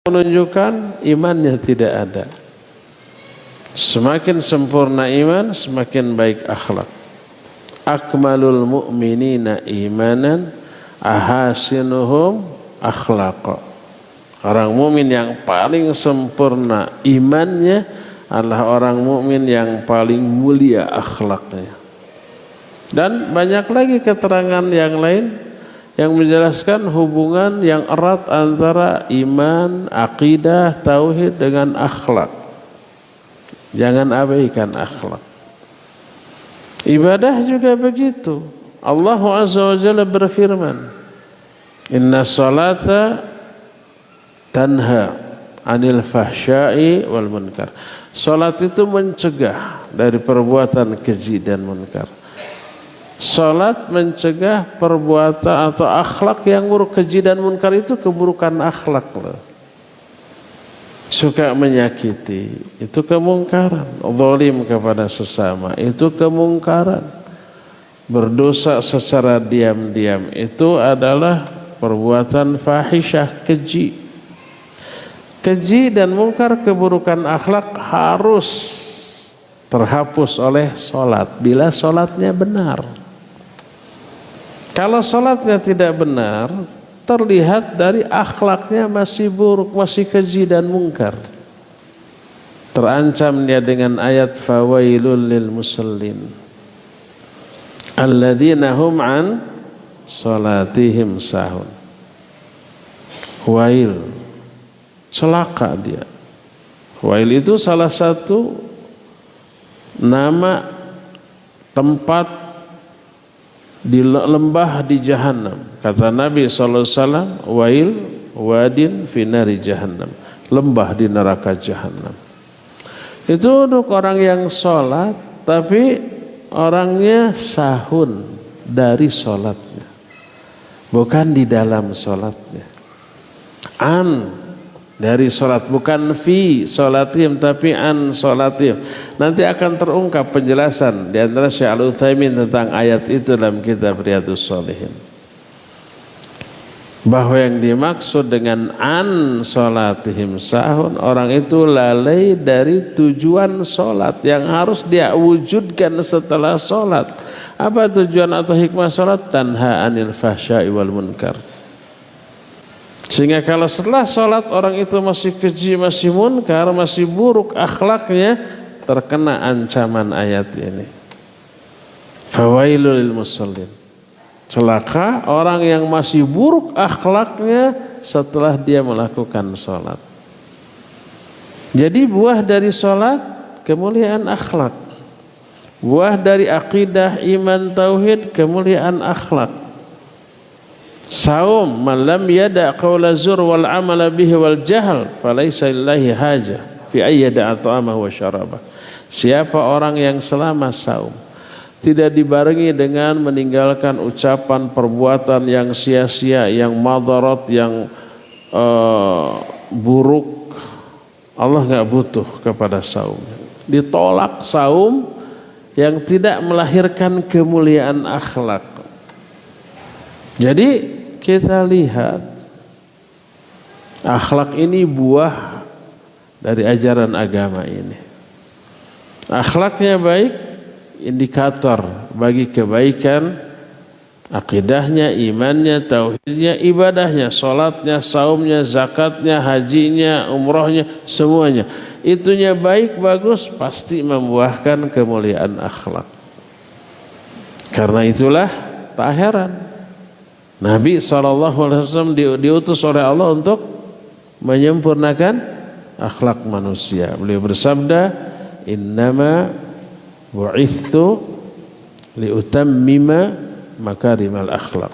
menunjukkan imannya tidak ada. Semakin sempurna iman, semakin baik akhlak. Akmalul mu'minina imanan ahasinuhum akhlaqa. Orang mukmin yang paling sempurna imannya adalah orang mukmin yang paling mulia akhlaknya. Dan banyak lagi keterangan yang lain yang menjelaskan hubungan yang erat antara iman, akidah, tauhid dengan akhlak. Jangan abaikan akhlak. Ibadah juga begitu. Allah Azza wa Jalla berfirman, Inna salata tanha anil fahsya'i wal munkar. Salat itu mencegah dari perbuatan keji dan munkar. Salat mencegah perbuatan atau akhlak yang buruk. Keji dan munkar itu keburukan akhlak loh. Suka menyakiti itu kemungkaran. Zalim kepada sesama itu kemungkaran. Berdosa secara diam-diam itu adalah perbuatan fahisyah, keji. Keji dan mungkar, keburukan akhlak harus terhapus oleh salat bila salatnya benar. Kalau salatnya tidak benar, terlihat dari akhlaknya masih buruk, masih keji dan mungkar. Terancam dia dengan ayat fawailul lil musallin alladzina hum an salatihim sahun. Wail, celaka dia. Wail itu salah satu nama tempat di lembah di Jahannam. Kata Nabi SAW, wail wadin finari Jahannam, lembah di neraka Jahannam. Itu untuk orang yang sholat tapi orangnya sahun dari sholatnya, bukan di dalam sholatnya. An dari sholat, bukan fi sholatihim tapi an sholatihim. Nanti akan terungkap penjelasan di antara Syekh Al-Utsaimin tentang ayat itu dalam kitab Riyadhus Shalihin, bahwa yang dimaksud dengan an sholatihim sahun, orang itu lalai dari tujuan sholat yang harus dia wujudkan setelah sholat. Apa tujuan atau hikmah sholat? Tanha anil fahsya'i wal munkar. Sehingga kalau setelah sholat orang itu masih keji, masih munkar, masih buruk akhlaknya, terkena ancaman ayat ini. Fawailul lil musallin. Celaka orang yang masih buruk akhlaknya setelah dia melakukan sholat. Jadi buah dari sholat kemuliaan akhlak. Buah dari akidah, iman, tauhid, kemuliaan akhlak. Saum man lam yada' qawla zur wal amala bihi wal jahl falaysa lillahi haja fi ayyada at'amahu wa syarabah. Siapa orang yang selama saum tidak dibarengi dengan meninggalkan ucapan perbuatan yang sia-sia, yang madarat, yang buruk, Allah enggak butuh kepada saum. Ditolak saum yang tidak melahirkan kemuliaan akhlak. Jadi kita lihat akhlak ini buah dari ajaran agama ini. Akhlaknya baik, indikator bagi kebaikan akidahnya, imannya, tauhidnya, ibadahnya, salatnya, saumnya, zakatnya, hajinya, umrohnya, semuanya. Itunya baik, bagus, pasti membuahkan kemuliaan akhlak. Karena itulah tak heran Nabi SAW diutus oleh Allah untuk menyempurnakan akhlak manusia. Beliau bersabda, innama bu'ithtu liutammima makarimal akhlak.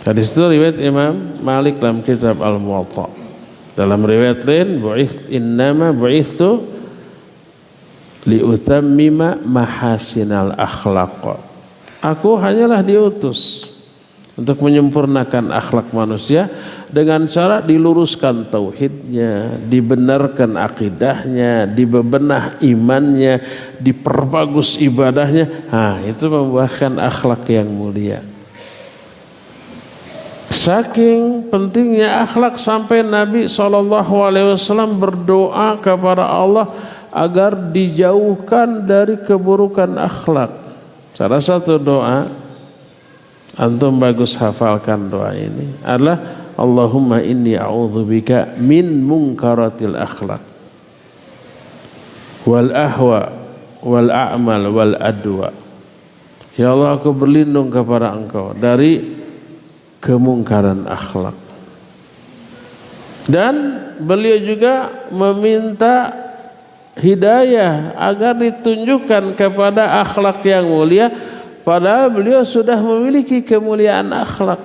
Hadis itu riwayat Imam Malik dalam kitab Al-Muwatta. Dalam riwayat lain, innama bu'ithtu liutammima mahasinal akhlaq. Aku hanyalah diutus untuk menyempurnakan akhlak manusia dengan cara diluruskan tauhidnya, dibenarkan akidahnya, dibebenah imannya, diperbagus ibadahnya. Itu membuahkan akhlak yang mulia. Saking pentingnya akhlak sampai Nabi SAW berdoa kepada Allah agar dijauhkan dari keburukan akhlak. Salah satu doa, antum bagus hafalkan doa ini, adalah Allahumma inni a'udzubika min munkaratil akhlak wal ahwa wal a'mal wal adwa. Ya Allah, aku berlindung kepada Engkau dari kemungkaran akhlak. Dan beliau juga meminta hidayah agar ditunjukkan kepada akhlak yang mulia, padahal beliau sudah memiliki kemuliaan akhlak.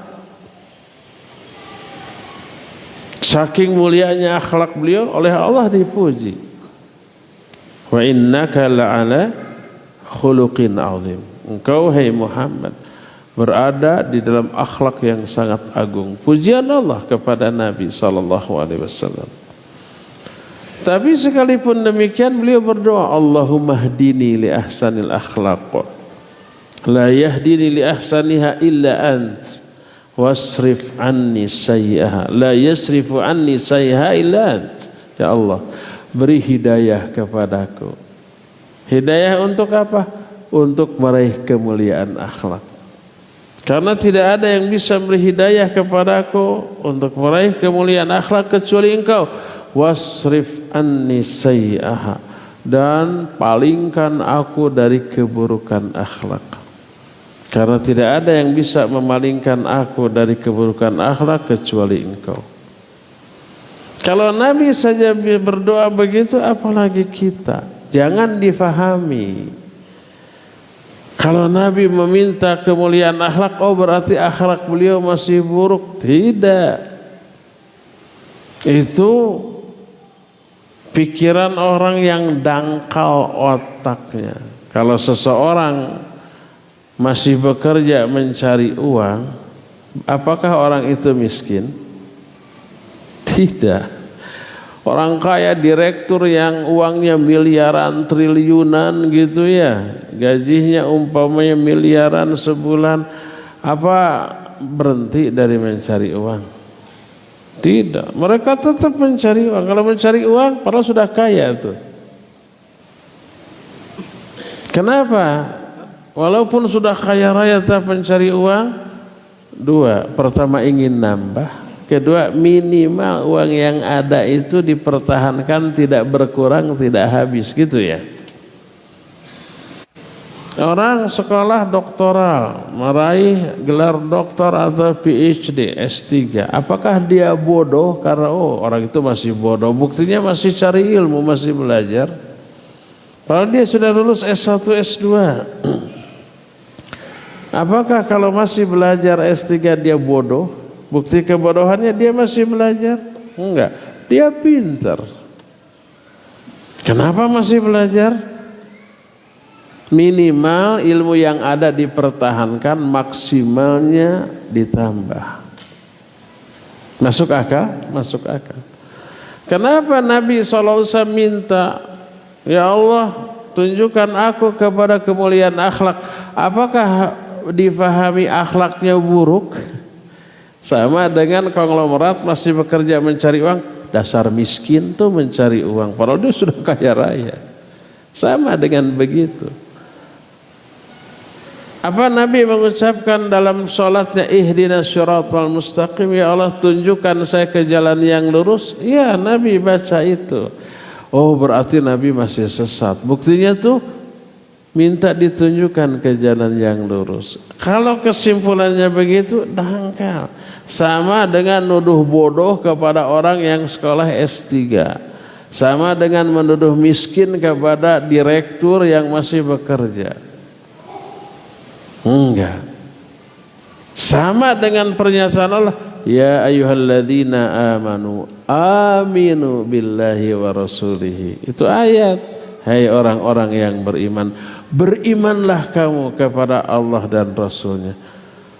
Saking mulianya akhlak beliau oleh Allah dipuji. Wa innaka la'ala khuluqin azim. Engkau hai Muhammad berada di dalam akhlak yang sangat agung. Pujian Allah kepada Nabi SAW. Tapi sekalipun demikian beliau berdoa, Allahumma hdini li ahsanil akhlaq, la yahdini li ahsaniha illa ant, wasrif anni sayyi'aha, la yasrifu anni sayyi'aha illa ant. Ya Allah, beri hidayah kepadaku. Hidayah untuk apa? Untuk meraih kemuliaan akhlak. Karena tidak ada yang bisa beri hidayah kepadaku untuk meraih kemuliaan akhlak kecuali Engkau. Wasrif anni sayyi'aha, dan palingkan aku dari keburukan akhlak. Karena tidak ada yang bisa memalingkan aku dari keburukan akhlak kecuali Engkau. Kalau Nabi saja berdoa begitu, apalagi kita? Jangan difahami. Kalau Nabi meminta kemuliaan akhlak, oh berarti akhlak beliau masih buruk. Tidak. Itu pikiran orang yang dangkal otaknya. Kalau seseorang masih bekerja mencari uang, apakah orang itu miskin? Tidak. Orang kaya direktur yang uangnya miliaran, triliunan gitu ya, gajinya umpamanya miliaran sebulan, apa berhenti dari mencari uang? Tidak, mereka tetap mencari uang. Kalau mencari uang, padahal sudah kaya tuh. Kenapa? Walaupun sudah kaya raya tetap mencari uang. Dua, pertama ingin nambah. Kedua, minimal uang yang ada itu dipertahankan, tidak berkurang, tidak habis, gitu ya. Orang sekolah doktoral, meraih gelar doktor atau PhD, S3. Apakah dia bodoh? Karena orang itu masih bodoh. Buktinya masih cari ilmu, masih belajar. Padahal dia sudah lulus S1, S2. Apakah kalau masih belajar S3 dia bodoh? Bukti kebodohannya dia masih belajar? Enggak, dia pintar. Kenapa masih belajar? Minimal ilmu yang ada dipertahankan, maksimalnya ditambah. Masuk akal? Masuk akal. Kenapa Nabi SAW minta, ya Allah, tunjukkan aku kepada kemuliaan akhlak? Apakah difahami akhlaknya buruk? Sama dengan konglomerat masih bekerja mencari uang, dasar miskin tuh mencari uang, padahal dia sudah kaya raya. Sama dengan begitu. Apa Nabi mengucapkan dalam sholatnya, ihdinas syiratal mustaqim, ya Allah tunjukkan saya ke jalan yang lurus? Ya, Nabi baca itu. Oh berarti Nabi masih sesat. Buktinya tuh minta ditunjukkan ke jalan yang lurus. Kalau kesimpulannya begitu, dangkal. Sama dengan nuduh bodoh kepada orang yang sekolah S3. Sama dengan menuduh miskin kepada direktur yang masih bekerja. Enggak. Sama dengan pernyataan Allah, ya ayyuhalladzina amanu aminu billahi wa rasulihi. Itu ayat. Hai orang-orang yang beriman, berimanlah kamu kepada Allah dan Rasulnya.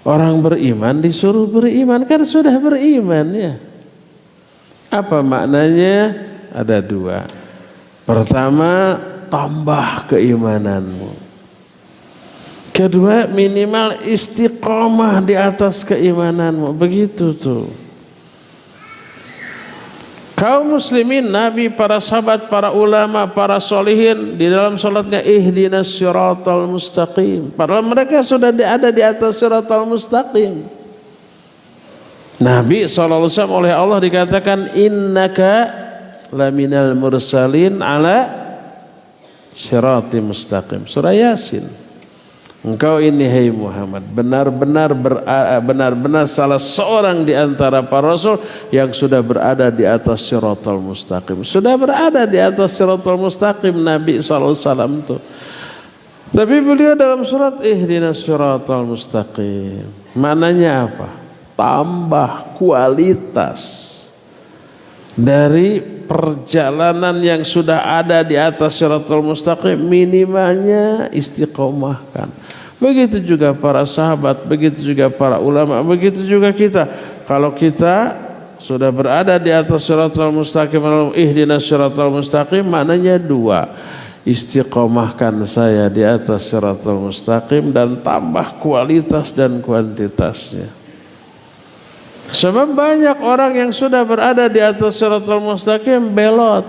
Orang beriman disuruh beriman, kan sudah beriman ya. Apa maknanya? Ada dua. Pertama, tambah keimananmu. Kedua, minimal istiqomah di atas keimananmu. Begitu tuh. Kaum muslimin, Nabi, para sahabat, para ulama, para solihin di dalam salatnya ihdinas siratal mustaqim. Padahal mereka sudah ada di atas siratal mustaqim. Nabi SAW oleh Allah dikatakan innaka laminal mursalin ala siratim mustaqim. Surah Yasin. Engkau ini hai Muhammad benar-benar salah seorang di antara para rasul yang sudah berada di atas siratal mustaqim. Sudah berada di atas siratal mustaqim Nabi SAW itu. Tapi beliau dalam surat ihdinas siratal mustaqim. Maknanya apa? Tambah kualitas dari perjalanan yang sudah ada di atas siratal mustaqim, minimalnya istiqomahkan. Begitu juga para sahabat, begitu juga para ulama, begitu juga kita. Kalau kita sudah berada di atas siratal mustaqim, ihdinas siratal mustaqim, maknanya dua. Istiqomahkan saya di atas siratal mustaqim dan tambah kualitas dan kuantitasnya. Sebab banyak orang yang sudah berada di atas siratal mustaqim belot,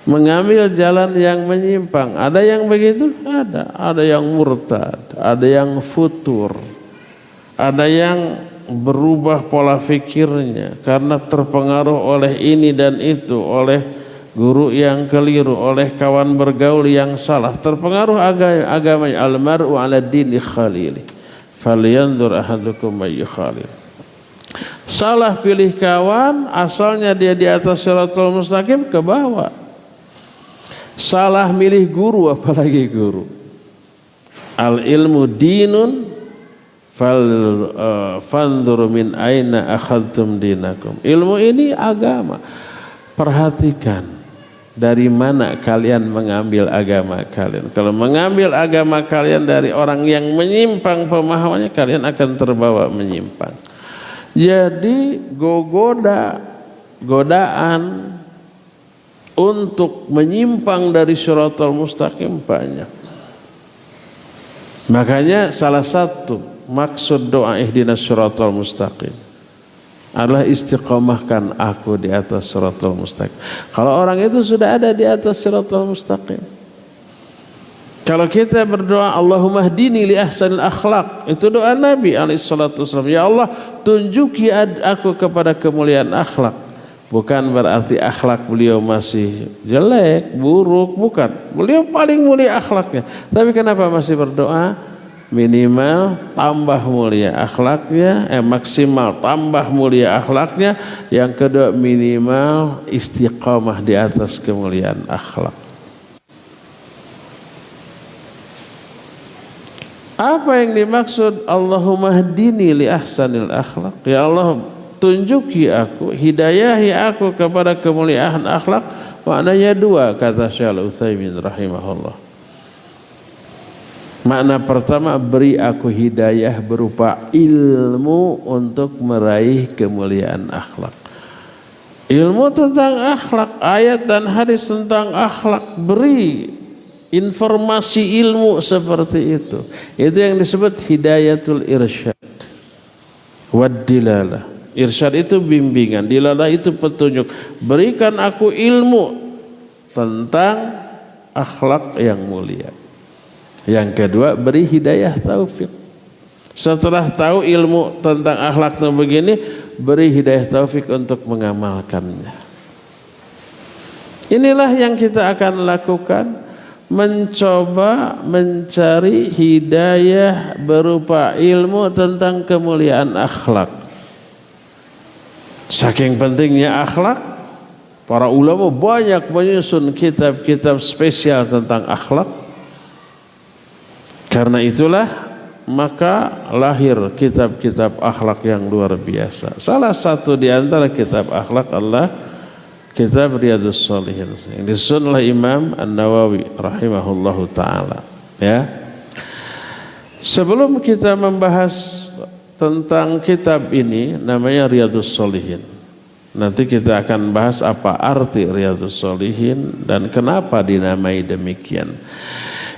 mengambil jalan yang menyimpang. Ada yang begitu? Ada yang murtad, ada yang futur, ada yang berubah pola fikirnya karena terpengaruh oleh ini dan itu, oleh guru yang keliru, oleh kawan bergaul yang salah, terpengaruh agama. Al-mar'u 'ala dini khalili falyanzur ahadukum may yukhalil. Salah pilih kawan, asalnya dia di atas siratal mustaqim, ke bawah. Salah milih guru, apalagi guru. Al ilmu dinun fanzur min aina akhadtum dinakum. Ilmu ini agama. Perhatikan dari mana kalian mengambil agama kalian. Kalau mengambil agama kalian dari orang yang menyimpang pemahamannya, kalian akan terbawa menyimpang. Jadi godaan untuk menyimpang dari siratal mustaqim banyak. Makanya salah satu maksud doa ihdinas siratal mustaqim adalah istiqomahkan aku di atas siratal mustaqim. Kalau orang itu sudah ada di atas siratal mustaqim. Kalau kita berdoa Allahumma hdini li ahsanil akhlaq, itu doa Nabi SAW. Ya Allah, tunjuki aku kepada kemuliaan akhlak. Bukan berarti akhlak beliau masih jelek, buruk, bukan. Beliau paling mulia akhlaknya. Tapi kenapa masih berdoa? Minimal tambah mulia akhlaknya, maksimal tambah mulia akhlaknya. Yang kedua, minimal istiqamah di atas kemuliaan akhlak. Apa yang dimaksud Allahumma hdini li ahsanil akhlak? Ya Allah, tunjuki aku, hidayahi aku kepada kemuliaan akhlak. Maknanya dua, kata Syekh Al-Utsaimin rahimahullah. Makna pertama, beri aku hidayah berupa ilmu untuk meraih kemuliaan akhlak. Ilmu tentang akhlak, ayat dan hadis tentang akhlak, beri informasi ilmu seperti itu. Itu yang disebut hidayatul irsyad wad dilalah. Irsyad itu bimbingan, dilalah itu petunjuk. Berikan aku ilmu tentang akhlak yang mulia. Yang kedua, beri hidayah taufik. Setelah tahu ilmu tentang akhlak yang begini, beri hidayah taufik untuk mengamalkannya. Inilah yang kita akan lakukan, mencoba mencari hidayah berupa ilmu tentang kemuliaan akhlak. Saking pentingnya akhlak, para ulama banyak menyusun kitab-kitab spesial tentang akhlak. Karena itulah maka lahir kitab-kitab akhlak yang luar biasa. Salah satu di antara kitab akhlak adalah kitab Riyadhus Shalihin yang disusun oleh Imam An-Nawawi rahimahullahu taala. Ya. Sebelum kita membahas tentang kitab ini, namanya Riyadhus Shalihin. Nanti kita akan bahas apa arti Riyadhus Shalihin dan kenapa dinamai demikian.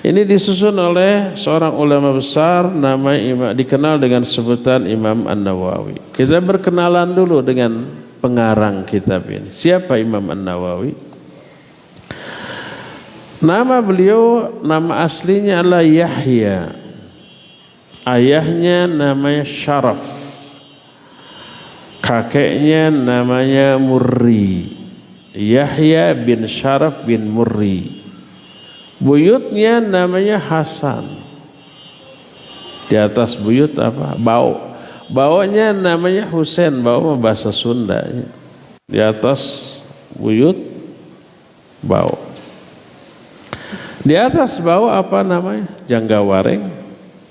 Ini disusun oleh seorang ulama besar dikenal dengan sebutan Imam An-Nawawi. Kita berkenalan dulu dengan pengarang kitab ini. Siapa Imam An-Nawawi? Nama beliau, nama aslinya adalah Yahya. Ayahnya namanya Syaraf. Kakeknya namanya Murri. Yahya bin Syaraf bin Murri. Buyutnya namanya Hasan. Di atas buyut apa? Bau. Baunya namanya Husain. Bau mah bahasa Sunda. Di atas buyut bau. Di atas bau apa namanya? Janggawareng.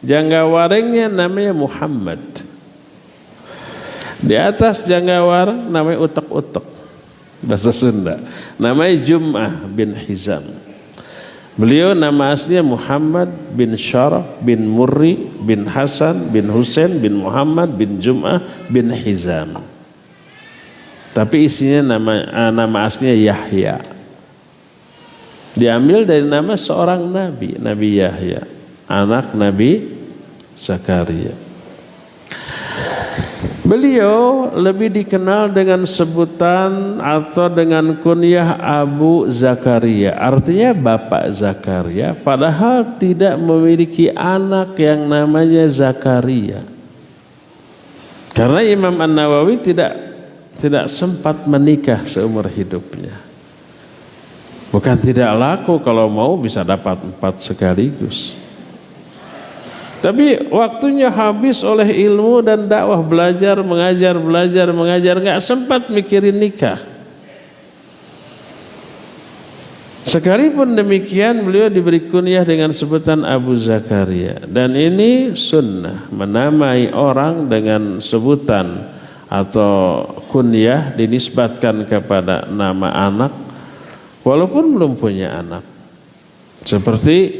Janggawarengnya namanya Muhammad. Di atas janggawareng namanya utek-utek. Bahasa Sunda. Namanya Jum'ah bin Hizam. Beliau nama aslinya Muhammad bin Syaraf bin Murri bin Hasan bin Husain bin Muhammad bin Jum'ah bin Hizam. Tapi isinya nama aslinya Yahya. Diambil dari nama seorang nabi, Nabi Yahya, anak Nabi Zakaria. Beliau lebih dikenal dengan sebutan atau dengan kunyah Abu Zakaria, artinya Bapak Zakaria, padahal tidak memiliki anak yang namanya Zakaria. Karena Imam An-Nawawi tidak sempat menikah seumur hidupnya. Bukan tidak laku, kalau mau bisa dapat 4 sekaligus. Tapi waktunya habis oleh ilmu dan dakwah, belajar, mengajar, nggak sempat mikirin nikah. Sekalipun demikian, beliau diberi kunyah dengan sebutan Abu Zakaria. Dan ini sunnah, menamai orang dengan sebutan atau kunyah dinisbatkan kepada nama anak, walaupun belum punya anak. Seperti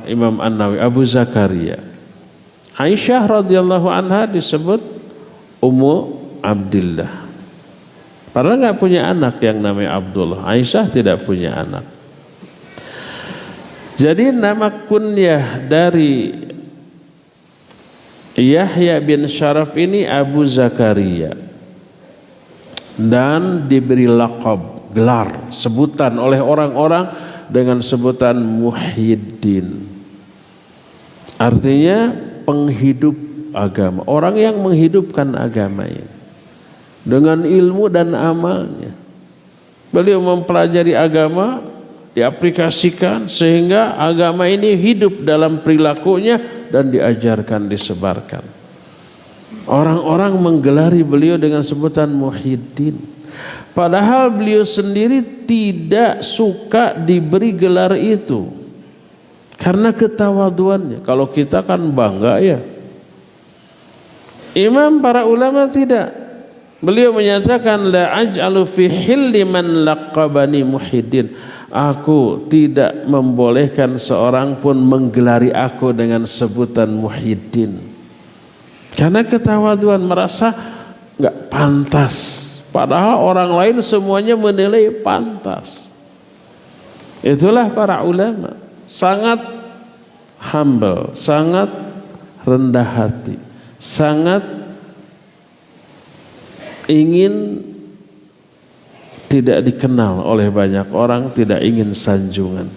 Imam An-Nawawi, Abu Zakaria. Aisyah radhiyallahu anha disebut Ummu Abdillah. Padahal nggak punya anak yang namanya Abdullah. Aisyah tidak punya anak. Jadi nama kunyah dari Yahya bin Syaraf ini Abu Zakaria. Dan diberi laqab, gelar, sebutan oleh orang-orang dengan sebutan Muhyiddin. Artinya penghidup agama, orang yang menghidupkan agama ini dengan ilmu dan amalnya. Beliau mempelajari agama, diaplikasikan sehingga agama ini hidup dalam perilakunya dan diajarkan, disebarkan. Orang-orang menggelari beliau dengan sebutan Muhyiddin. Padahal beliau sendiri tidak suka diberi gelar itu karena ketawaduannya. Kalau kita kan bangga ya. Imam para ulama tidak. Beliau menyatakan la aj'alu fi hilli man laqabani Muhyiddin. Aku tidak membolehkan seorang pun menggelari aku dengan sebutan Muhyiddin. Karena ketawaduan, merasa enggak pantas. Padahal orang lain semuanya menilai pantas. Itulah para ulama, sangat humble, sangat rendah hati, sangat ingin tidak dikenal oleh banyak orang, tidak ingin sanjungan,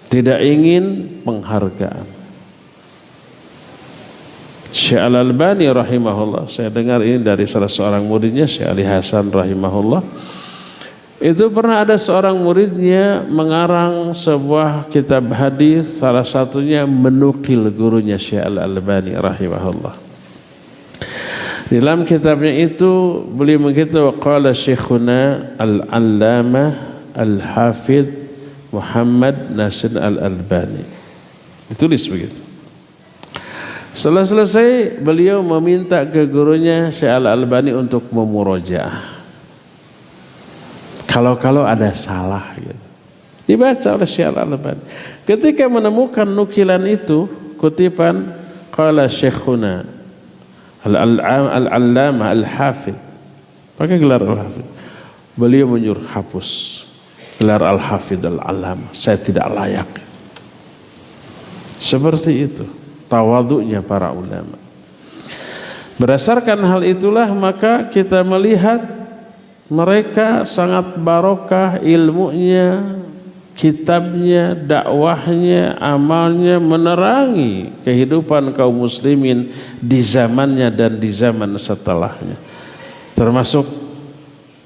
tidak ingin penghargaan. Syekh Al-Albani rahimahullah, saya dengar ini dari salah seorang muridnya, Syekh Ali Hasan rahimahullah. Itu pernah ada seorang muridnya mengarang sebuah kitab hadis, salah satunya menukil gurunya Syekh Al-Albani rahimahullah. Di dalam kitabnya itu beliau begitu, qala Syekhuna Al-Allamah Al-Hafidh Muhammad Nasir Al-Albani. Ditulis begitu. Setelah selesai, beliau meminta ke gurunya Syekh Al-Albani untuk memurojaah. Kalau ada salah gitu. Dibaca oleh Syekh Al-Albani. Ketika menemukan nukilan itu, kutipan qala Syekhuna Al-Allamah Al-Hafidh, pakai gelar Al-Hafidh, beliau menyuruh hapus. gelar Al-Hafidh Al-Alam, saya tidak layak. Seperti itu tawadhu'nya para ulama. Berdasarkan hal itulah maka kita melihat mereka sangat barokah ilmunya, kitabnya, dakwahnya, amalnya menerangi kehidupan kaum muslimin di zamannya dan di zaman setelahnya. Termasuk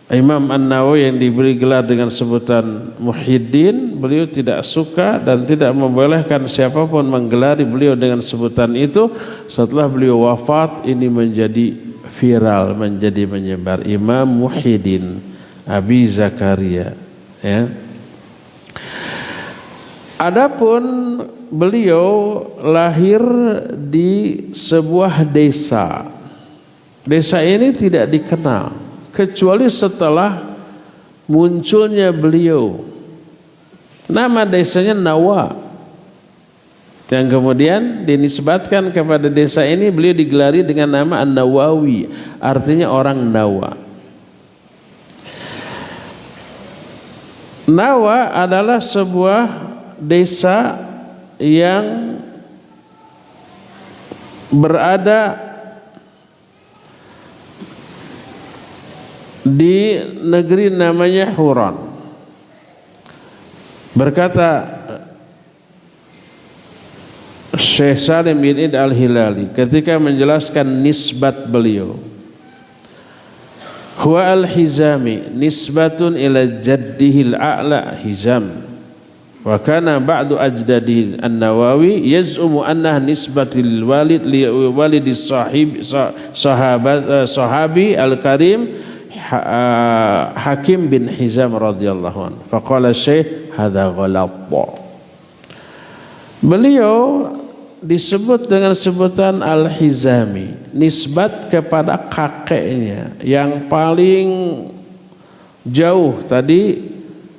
Imam An-Nawawi yang diberi gelar dengan sebutan Muhyiddin, beliau tidak suka dan tidak membolehkan siapapun menggelari beliau dengan sebutan itu. Setelah beliau wafat, ini menjadi viral, menjadi menyebar. Imam Muhyiddin Abi Zakaria, ya. Adapun beliau lahir di sebuah desa. Desa ini tidak dikenal kecuali setelah munculnya beliau. Nama desanya Nawa, yang kemudian dinisbatkan kepada desa ini. Beliau digelari dengan nama An-Nawawi, artinya orang Nawa. Nawa adalah sebuah desa yang berada di negeri namanya Huran. Berkata Syekh Salim bin Id Al-Hilali ketika menjelaskan nisbat beliau, huwa al-Hizami nisbatun ila jaddihi al-a'la Hizam, wa kana ba'du ajdadihi An-Nawawi yaz'umu annaha nisbatil walid li walidi sahabi al-karim Hakim bin Hizam radhiyallahu anhu. Faqala Syekh hadza ghalat. Beliau disebut dengan sebutan Al-Hizami, nisbat kepada kakeknya yang paling jauh. Tadi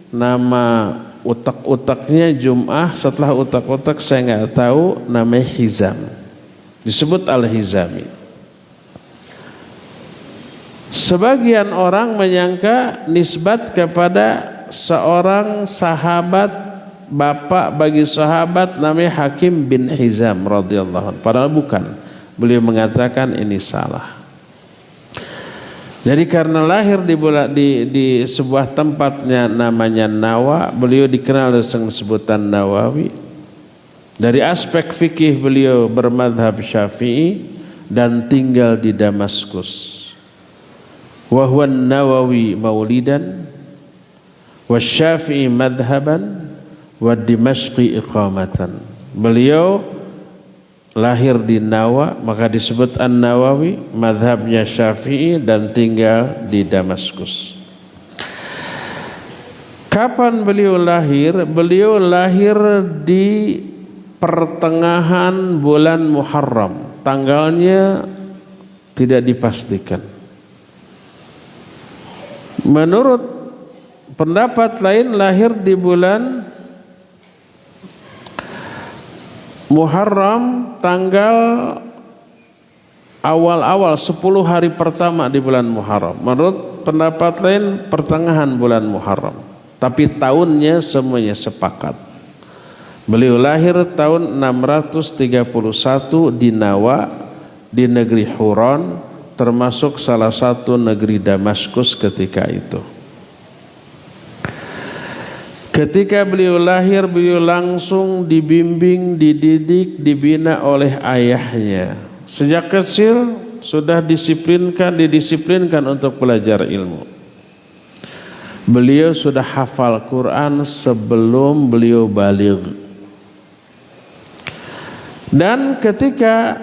nama utak-utaknya Jum'ah, setelah utak-utak saya nggak tahu, namanya Hizam, disebut Al-Hizami. Sebagian orang menyangka nisbat kepada seorang sahabat, bapak bagi sahabat namanya Hakim bin Hizam radhiyallahu anhu. Padahal bukan. Beliau mengatakan ini salah. Jadi karena lahir di sebuah tempatnya namanya Nawa, beliau dikenal dengan sebutan Nawawi. Dari aspek fikih beliau bermadhab Syafi'i dan tinggal di Damaskus. Wa huwa Nawawi maulidan wa Syafi'i madhaban wa Dimashqi iqamatan. Beliau lahir di Nawa, maka disebut An-Nawawi, madhabnya Syafi'i dan tinggal di Damaskus. Kapan beliau lahir? Beliau lahir di pertengahan bulan Muharram. Tanggalnya tidak dipastikan. Menurut pendapat lain lahir di bulan Muharram, tanggal awal-awal 10 hari pertama di bulan Muharram. Menurut pendapat lain pertengahan bulan Muharram. Tapi tahunnya semuanya sepakat. Beliau lahir tahun 631 di Nawa, di negeri Huran, termasuk salah satu negeri Damaskus ketika itu. Ketika beliau lahir, beliau langsung dibimbing, dididik, dibina oleh ayahnya. Sejak kecil sudah didisiplinkan untuk belajar ilmu. Beliau sudah hafal Quran sebelum beliau baligh. Dan ketika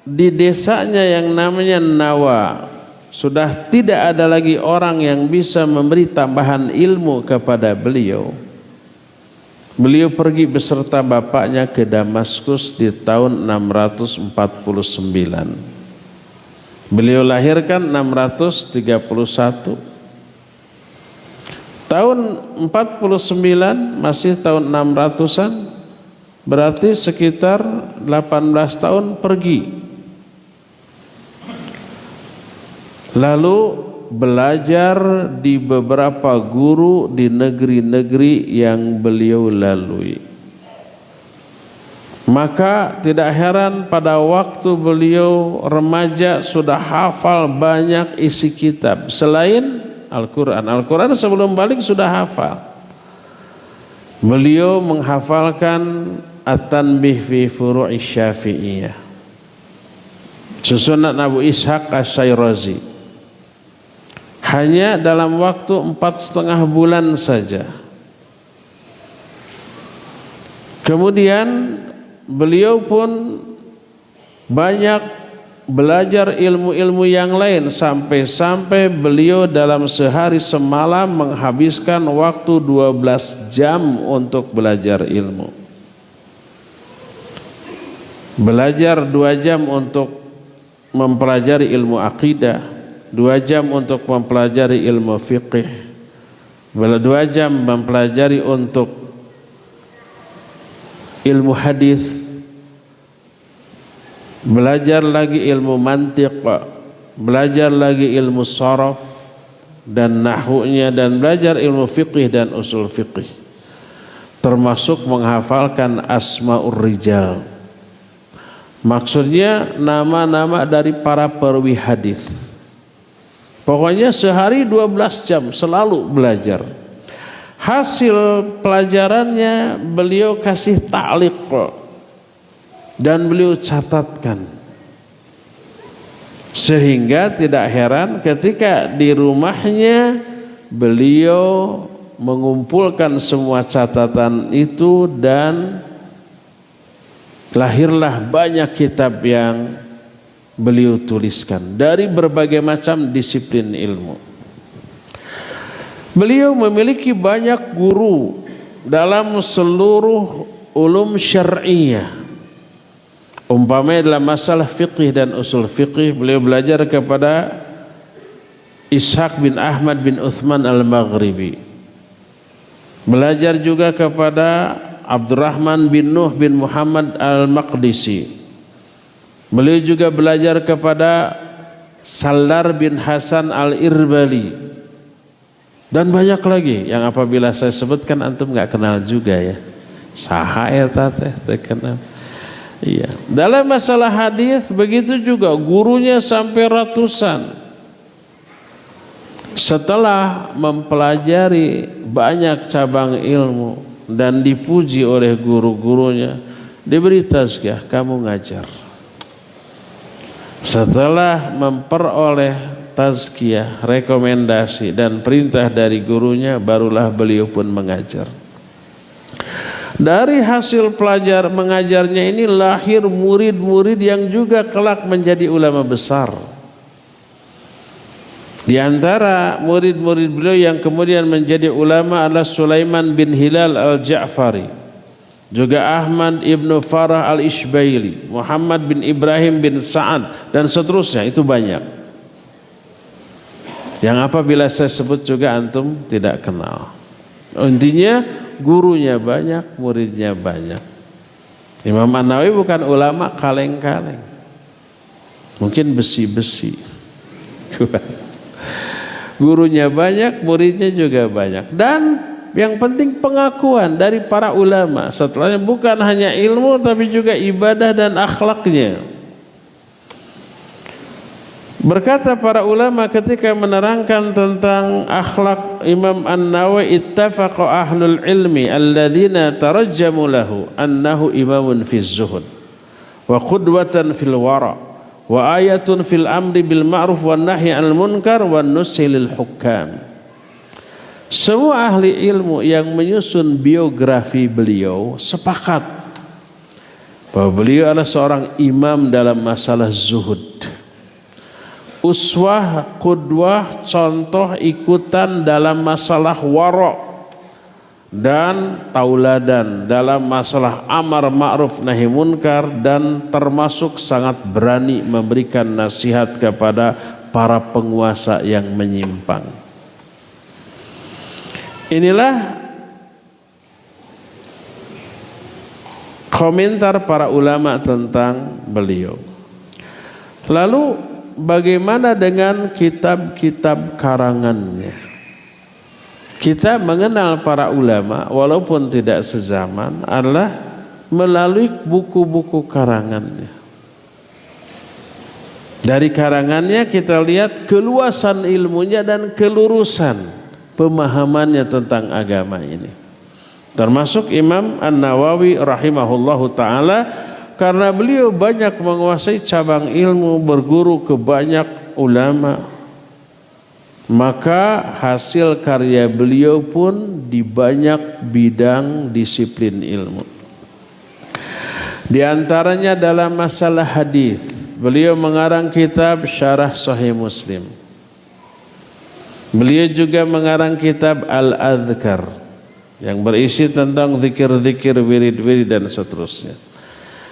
di desanya yang namanya Nawa sudah tidak ada lagi orang yang bisa memberi tambahan ilmu kepada beliau, beliau pergi beserta bapaknya ke Damaskus di tahun 649. Beliau lahirkan 631. Tahun 49 masih tahun 600-an, berarti sekitar 18 tahun pergi. Lalu belajar di beberapa guru di negeri-negeri yang beliau lalui. Maka tidak heran pada waktu beliau remaja sudah hafal banyak isi kitab selain Al-Quran. Al-Quran sebelum balik sudah hafal. Beliau menghafalkan At-Tanbih fi Furu'i Syafi'iyah, susunan Abu Ishaq Asy-Syairazi, hanya dalam waktu 4,5 bulan saja. Kemudian beliau pun banyak belajar ilmu-ilmu yang lain, sampai-sampai beliau dalam sehari semalam menghabiskan waktu 12 jam untuk belajar ilmu. Belajar 2 jam untuk mempelajari ilmu akidah, 2 jam untuk mempelajari ilmu fiqih, 2 jam mempelajari untuk ilmu hadis, belajar lagi ilmu mantiq, belajar lagi ilmu sharaf dan nahwunya, dan belajar ilmu fiqih dan usul fiqih, termasuk menghafalkan asmaul rijal. Maksudnya nama-nama dari para perawi hadis. Pokoknya sehari 12 jam selalu belajar. Hasil pelajarannya beliau kasih ta'liq dan beliau catatkan. Sehingga tidak heran ketika di rumahnya beliau mengumpulkan semua catatan itu, dan lahirlah banyak kitab yang beliau tuliskan dari berbagai macam disiplin ilmu. Beliau memiliki banyak guru dalam seluruh ulum syar'iyah. Umpamanya dalam masalah fiqih dan usul fiqih, beliau belajar kepada Ishaq bin Ahmad bin Uthman al-Maghribi. Belajar juga kepada Abdurrahman bin Nuh bin Muhammad al-Maqdisi. Beliau juga belajar kepada Salar bin Hasan al-Irbali, dan banyak lagi yang apabila saya sebutkan antum nggak kenal juga ya. Saha eta teh kenal. Iya. Dalam masalah hadis begitu juga, gurunya sampai ratusan. Setelah mempelajari banyak cabang ilmu dan dipuji oleh guru-gurunya, diberi tazkiyah, kamu ngajar. Setelah memperoleh tazkiyah, rekomendasi dan perintah dari gurunya, barulah beliau pun mengajar. Dari hasil mengajarnya ini lahir murid-murid yang juga kelak menjadi ulama besar. Di antara murid-murid beliau yang kemudian menjadi ulama adalah Sulaiman bin Hilal al-Ja'fari, juga Ahmad ibnu Farah al-Ishbaili, Muhammad bin Ibrahim bin Sa'ad, dan seterusnya. Itu banyak yang apabila saya sebut juga antum tidak kenal. Intinya gurunya banyak, muridnya banyak. Imam An-Nawawi bukan ulama kaleng-kaleng, mungkin besi-besi. Gurunya banyak, muridnya juga banyak. Dan yang penting pengakuan dari para ulama setelahnya, bukan hanya ilmu tapi juga ibadah dan akhlaknya. Berkata para ulama ketika menerangkan tentang akhlak Imam An-Nawawi, ittafaqa ahlul ilmi alladzina tarajjamu lahu annahu imamun fi zuhud wa qudwatan fil wara' wa ayatun fil amri bil ma'ruf wan nahyi 'anil munkar wan nushi lil hukam. Semua ahli ilmu yang menyusun biografi beliau sepakat bahwa beliau adalah seorang imam dalam masalah zuhud, uswah, qudwah, contoh ikutan dalam masalah wara', dan tauladan dalam masalah amar ma'ruf nahi munkar, dan termasuk sangat berani memberikan nasihat kepada para penguasa yang menyimpang. Inilah komentar para ulama tentang beliau. Lalu bagaimana dengan kitab-kitab karangannya? Kita mengenal para ulama walaupun tidak sezaman adalah melalui buku-buku karangannya. Dari karangannya kita lihat keluasan ilmunya dan kelurusan pemahamannya tentang agama ini. Termasuk Imam An-Nawawi rahimahullahu ta'ala, karena beliau banyak menguasai cabang ilmu, berguru ke banyak ulama, maka hasil karya beliau pun di banyak bidang disiplin ilmu. Di antaranya dalam masalah hadis, beliau mengarang kitab Syarah Sahih Muslim. Beliau juga mengarang kitab Al-Adhkar yang berisi tentang zikir-zikir, wirid-wirid dan seterusnya.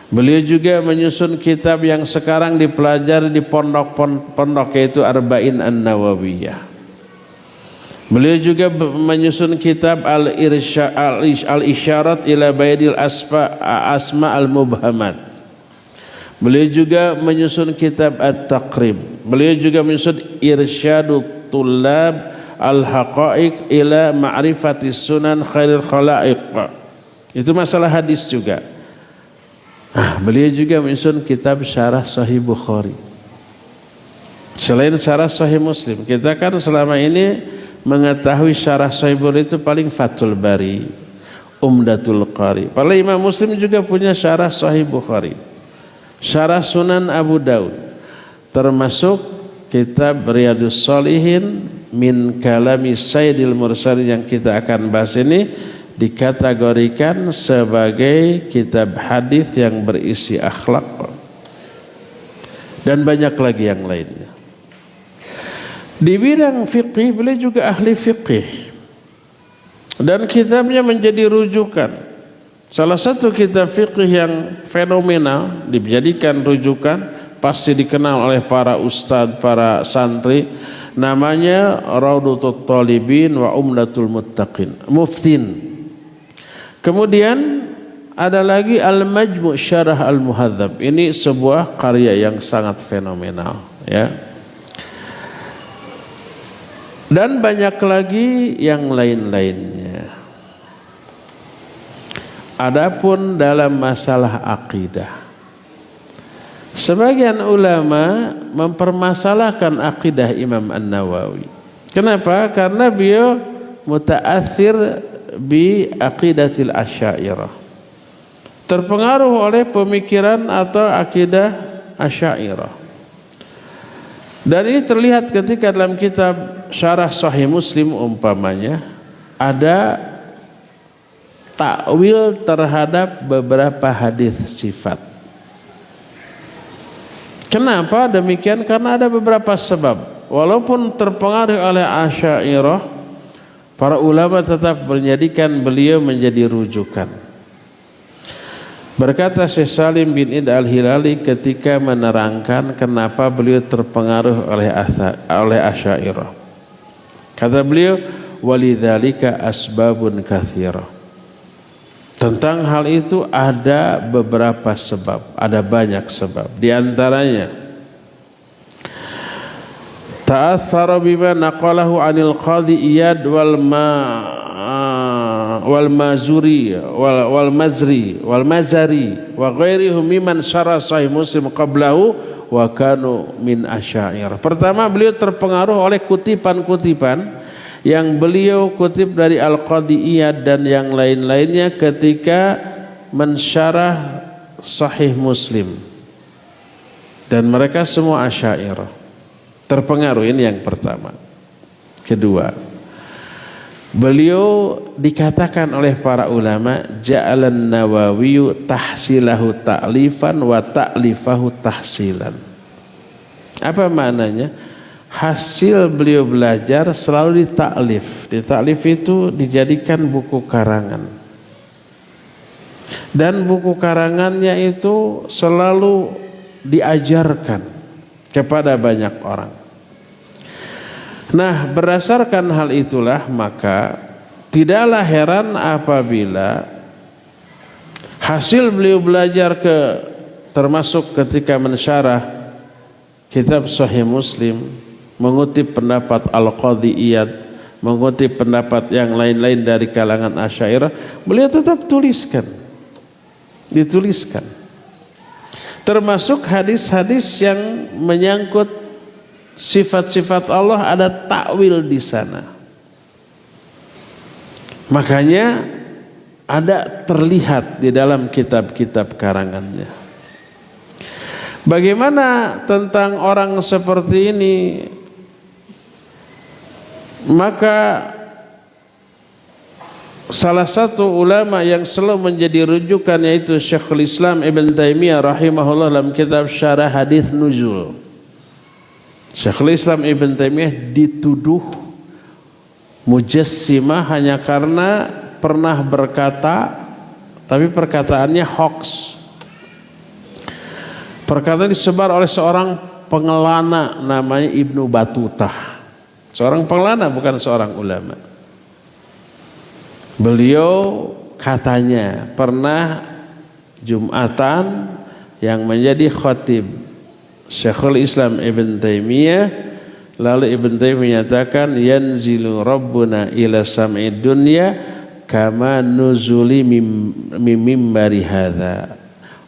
Beliau juga menyusun kitab yang sekarang dipelajari di pondok-pondok, yaitu Arba'in An-Nawawiyah. Beliau juga menyusun kitab Al-Isyarat ila Baydil Asma Al-Mubhamat. Beliau juga menyusun kitab At-Taqrib. Beliau juga menyusun Irsyadut Tullab Al-Haqa'iq ila Ma'rifati Sunan Khairil Khalaiq. Itu masalah hadis juga. Beliau juga menyusun kitab Syarah Sahih Bukhari. Selain Syarah Sahih Muslim, kita kan selama ini mengetahui Syarah Sahih Bukhari itu paling Fathul Bari, Umdatul Qari. Padahal Imam Muslim juga punya Syarah Sahih Bukhari, Syarah Sunan Abu Daud, termasuk kitab Riyadus Shalihin min kalami Sayyidil Mursalin yang kita akan bahas ini dikategorikan sebagai kitab hadis yang berisi akhlak, dan banyak lagi yang lainnya. Di bidang fikih beliau juga ahli fikih, dan kitabnya menjadi rujukan. Salah satu kitab fikih yang fenomenal dijadikan rujukan, pasti dikenal oleh para ustadz, para santri, namanya Raudhatul Talibin wa Umdatul Muftin. Kemudian ada lagi Al-Majmu' Syarah Al-Muhadzab. Ini sebuah karya yang sangat fenomenal, ya. Dan banyak lagi yang lain-lainnya. Adapun dalam masalah akidah, sebagian ulama mempermasalahkan akidah Imam An-Nawawi. Kenapa? Karena beliau muta'athir bi aqidatil Asy'ariyah, terpengaruh oleh pemikiran atau akidah Asy'ariyah. Dan ini terlihat ketika dalam kitab Syarah Sahih Muslim umpamanya ada takwil terhadap beberapa hadis sifat. Kenapa demikian? Karena ada beberapa sebab. Walaupun terpengaruh oleh Asy'ariyah, para ulama tetap menjadikan beliau menjadi rujukan. Berkata Syekh Salim bin Id Al-Hilali ketika menerangkan kenapa beliau terpengaruh oleh Asy'ariyah. Kata beliau, walidzalika asbabun katsirah. Tentang hal itu ada beberapa sebab, ada banyak sebab. Di antaranya ta'athara bima naqalahu 'anil Qadhi Iyad wal Mazari wa ghairihim mimman syarah Sahih Muslim qablahu wa kanu min Asy'ariyah. Pertama, beliau terpengaruh oleh kutipan-kutipan yang beliau kutip dari Al-Qadhi Iyad dan yang lain-lainnya ketika mensyarah Sahih Muslim, dan mereka semua Asy'ariyah. Terpengaruh, ini yang pertama. Kedua, beliau dikatakan oleh para ulama ja'alan Nawawi tahsilahu ta'lifan wa ta'lifahu tahsilan. Apa maknanya? Hasil beliau belajar selalu ditaklif. Ditaklif itu dijadikan buku karangan, dan buku karangannya itu selalu diajarkan kepada banyak orang. Nah, berdasarkan hal itulah maka tidaklah heran apabila hasil beliau belajar termasuk ketika mensyarah kitab Sahih Muslim, mengutip pendapat Al-Qadhi Iyad, mengutip pendapat yang lain-lain dari kalangan Asy'ariyah, beliau tetap dituliskan. Termasuk hadis-hadis yang menyangkut sifat-sifat Allah, ada takwil di sana. Makanya ada terlihat di dalam kitab-kitab karangannya. Bagaimana tentang orang seperti ini? Maka salah satu ulama yang selalu menjadi rujukan yaitu Syekhul Islam Ibn Taimiyah rahimahullah dalam kitab Syarah Hadits Nuzul. Syekhul Islam Ibn Taimiyah dituduh mujassimah hanya karena pernah berkata, tapi perkataannya hoax. Perkataan disebar oleh seorang pengelana namanya Ibnu Batutah. Seorang pengelana, bukan seorang ulama. Beliau katanya pernah Jumatan yang menjadi khatib Syekhul Islam Ibn Taimiyah, lalu Ibn Taimiyah menyatakan yanzilu rabbuna ila sam'id dunya kama nuzuli mimbari hadza.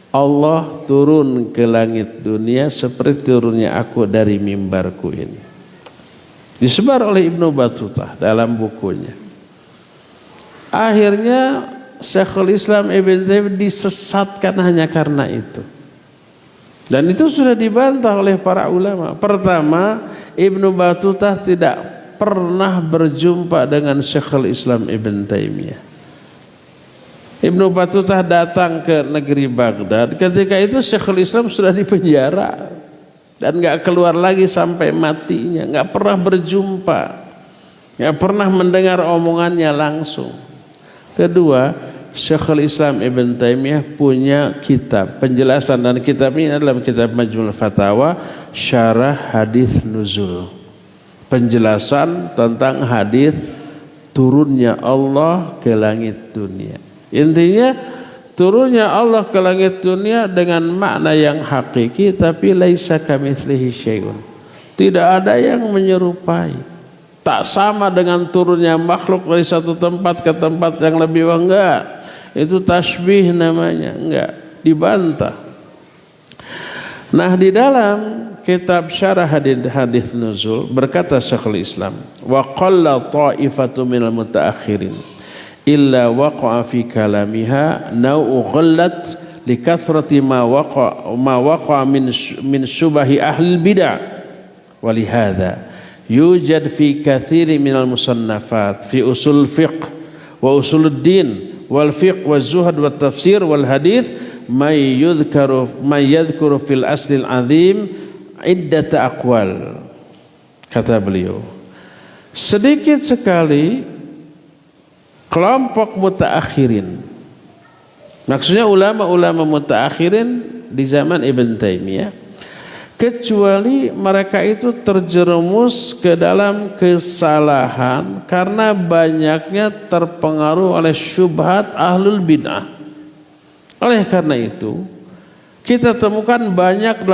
Allah turun ke langit dunia seperti turunnya aku dari mimbarku ini. Disebar oleh Ibnu Batutah dalam bukunya. Akhirnya Syekhul Islam Ibn Taimiyah disesatkan hanya karena itu. Dan itu sudah dibantah oleh para ulama. Pertama, Ibnu Batutah tidak pernah berjumpa dengan Syekhul Islam Ibn Taimiyah. Ibnu Batutah datang ke negeri Baghdad. Ketika itu Syekhul Islam sudah dipenjara dan nggak keluar lagi sampai matinya. Nggak pernah berjumpa, nggak pernah mendengar omongannya langsung. Kedua, Syekhul Islam Ibn Taimiyah punya kitab penjelasan, dan kitab ini adalah kitab Majmu'ul Fatawa Syarah Hadits Nuzul, penjelasan tentang hadis turunnya Allah ke langit dunia. Intinya turunnya Allah ke langit dunia dengan makna yang hakiki, tapi laisa kamitslihi syai'un, tidak ada yang menyerupai. Tak sama dengan turunnya makhluk dari satu tempat ke tempat yang lebih bawah, enggak. Itu tasbih namanya, enggak, dibantah. Nah, di dalam kitab Syarah Hadits Nuzul berkata Syekhul Islam, wa qalla ta'ifatu minal mutaakhirin illa waqa'a fi kalamiha nau'u ghallat likathrati ma waqa'a min syubahi ahli bid'ah. Wa lihadza yujad fi katsiri minal musannafat fi usul fiqh wa usuluddin wal fiqh waz zuhd wat tafsir wal hadits may yadhkuru fil asli al azim iddat aqwal. Kata beliau, sedikit sekali kelompok mutaakhirin, maksudnya ulama-ulama mutaakhirin di zaman Ibn Taimiyah, kecuali mereka itu terjerumus ke dalam kesalahan karena banyaknya terpengaruh oleh syubhat ahlul bid'ah. Oleh karena itu, kita temukan banyak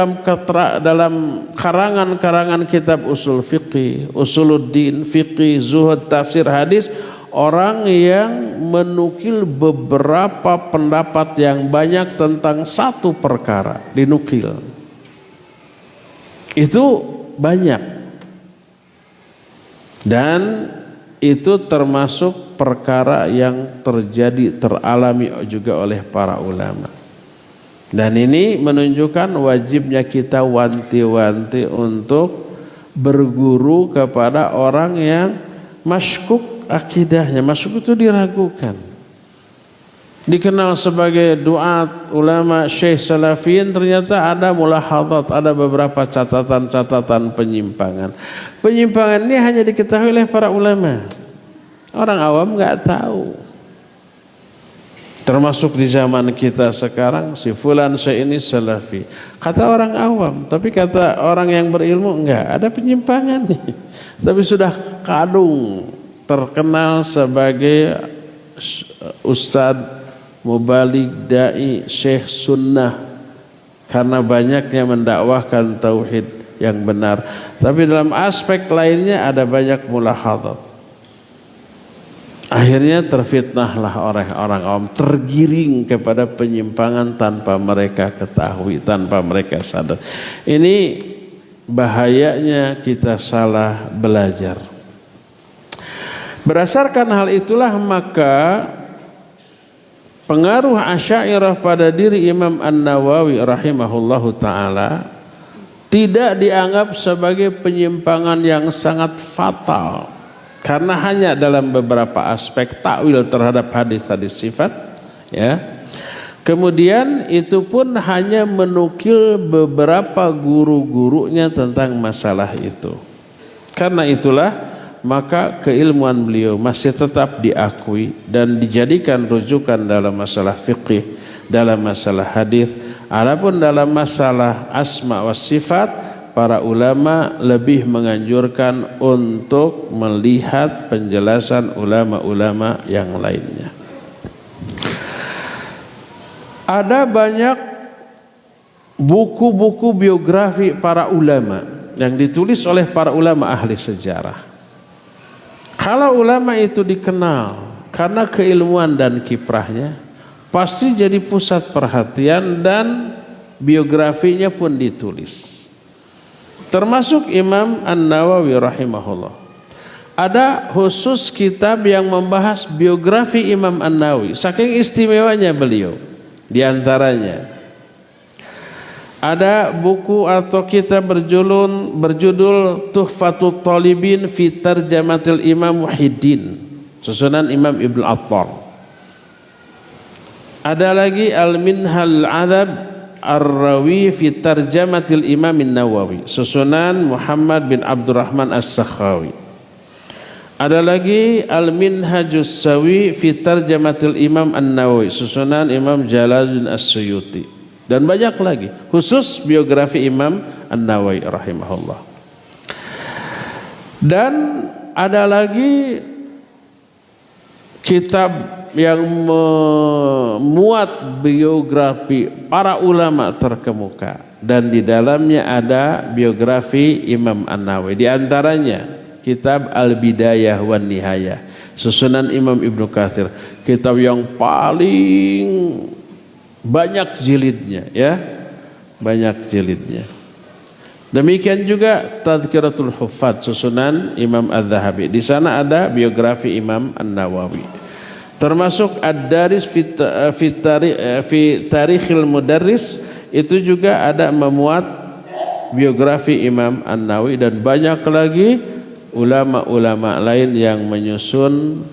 dalam karangan-karangan kitab usul fiqih, usuluddin, fiqih, zuhud, tafsir, hadis, orang yang menukil beberapa pendapat yang banyak tentang satu perkara, dinukil. Itu banyak, dan itu termasuk perkara yang teralami juga oleh para ulama. Dan ini menunjukkan wajibnya kita wanti-wanti untuk berguru kepada orang yang masykuk akidahnya. Masykuk itu diragukan. Dikenal sebagai duat ulama Syekh Salafiyin, ternyata ada mulahadhat, ada beberapa catatan-catatan penyimpangan. Penyimpangan ini hanya diketahui oleh para ulama. Orang awam nggak tahu. Termasuk di zaman kita sekarang, si fulan ini salafi. Kata orang awam, tapi kata orang yang berilmu enggak, ada penyimpangan nih. Tapi sudah kadung terkenal sebagai ustadz, mubaligh, dai, syekh sunnah, karena banyaknya mendakwahkan tauhid. yang benar. Tapi dalam aspek lainnya ada banyak mulahadzat. Akhirnya terfitnahlah orang awam, tergiring kepada penyimpangan tanpa mereka ketahui, tanpa mereka sadar. Ini bahayanya kita salah belajar. Berdasarkan hal itulah maka pengaruh Asy'ariyah pada diri Imam An-Nawawi rahimahullahu taala tidak dianggap sebagai penyimpangan yang sangat fatal, karena hanya dalam beberapa aspek takwil terhadap hadis-hadis sifat, ya. Kemudian itu pun hanya menukil beberapa guru-gurunya tentang masalah itu. Karena itulah maka keilmuan beliau masih tetap diakui dan dijadikan rujukan dalam masalah fikih, dalam masalah hadis. Adapun dalam masalah asma wa sifat, para ulama lebih menganjurkan untuk melihat penjelasan ulama-ulama yang lainnya. Ada banyak buku-buku biografi para ulama yang ditulis oleh para ulama ahli sejarah. Kalau ulama itu dikenal karena keilmuan dan kiprahnya, pasti jadi pusat perhatian dan biografinya pun ditulis. Termasuk Imam An-Nawawi rahimahullah. Ada khusus kitab yang membahas biografi Imam An-Nawawi, saking istimewanya beliau. Di antaranya ada buku atau kitab berjudul Tuhfatut Talibin fi Tarjamatil Imam Muhyiddin, susunan Imam Ibnu Attar. Ada lagi Al-Minhal Adab Ar-Rawi fi Tarjamatil Imam An-Nawawi, susunan Muhammad bin Abdurrahman As-Sakhawi. Ada lagi Al-Minhajus Sawi fi Tarjamatil Imam An-Nawawi, susunan Imam Jalaluddin As-Suyuti. Dan banyak lagi khusus biografi Imam An-Nawawi rahimahullah. Dan ada lagi kitab yang memuat biografi para ulama terkemuka, dan di dalamnya ada biografi Imam An-Nawawi. Di antaranya kitab Al-Bidayah wan Nihayah, susunan Imam Ibnu Katsir, kitab yang paling banyak jilidnya, ya, banyak jilidnya. Demikian juga Tadhkiratul Huffaz, susunan Imam Az-Zahabi. Di sana ada biografi Imam An-Nawawi. Termasuk Ad-Daris fi Tarikhil Mudarris, itu juga ada memuat biografi Imam An-Nawawi, dan banyak lagi ulama-ulama lain yang menyusun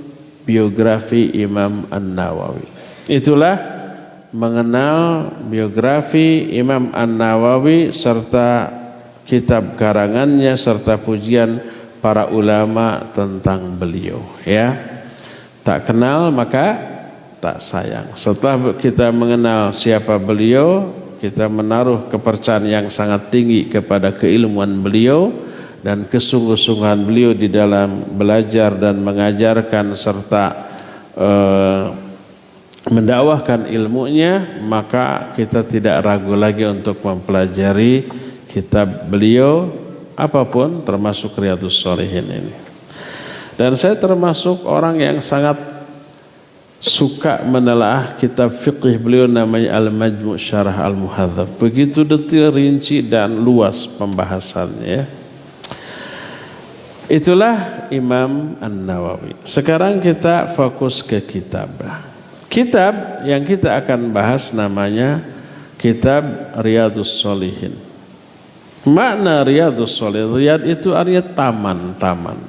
biografi Imam An-Nawawi. Itulah mengenal biografi Imam An-Nawawi serta kitab karangannya serta pujian para ulama tentang beliau, ya. Tak kenal maka tak sayang. Setelah kita mengenal siapa beliau, kita menaruh kepercayaan yang sangat tinggi kepada keilmuan beliau dan kesungguh-sungguhan beliau di dalam belajar dan mengajarkan serta mendakwahkan ilmunya, maka kita tidak ragu lagi untuk mempelajari kitab beliau apapun, termasuk Riyadhus Shalihin ini. Dan saya termasuk orang yang sangat suka menelaah kitab fiqih beliau, namanya Al-Majmu' Syarah Al-Muhadzab. Begitu detail, rinci dan luas pembahasannya, ya. Itulah Imam An-Nawawi. Sekarang kita fokus ke kitab. Kitab yang kita akan bahas namanya kitab Riyadhus Shalihin. Makna Riyadhus Shalihin, riyad itu artinya taman-taman.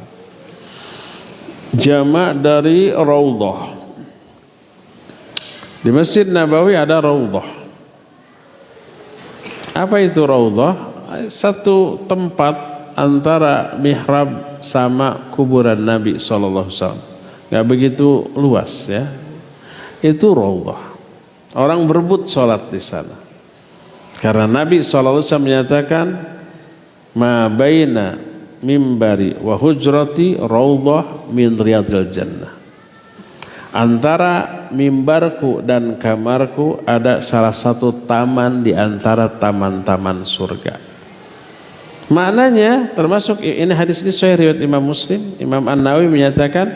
Jamak dari raudhah. Di Masjid Nabawi ada raudhah. Apa itu raudhah? Satu tempat antara mihrab sama kuburan Nabi SAW. Gak begitu luas, ya. Itu raudhah. Orang berebut sholat di sana. Karena Nabi SAW menyatakan, ma baina mimbari wa hujrati raudhah min riyadil jannah. Antara mimbarku dan kamarku ada salah satu taman di antara taman-taman surga. Maknanya termasuk ini hadis ini sahih riwayat Imam Muslim. Imam An-Nawawi menyatakan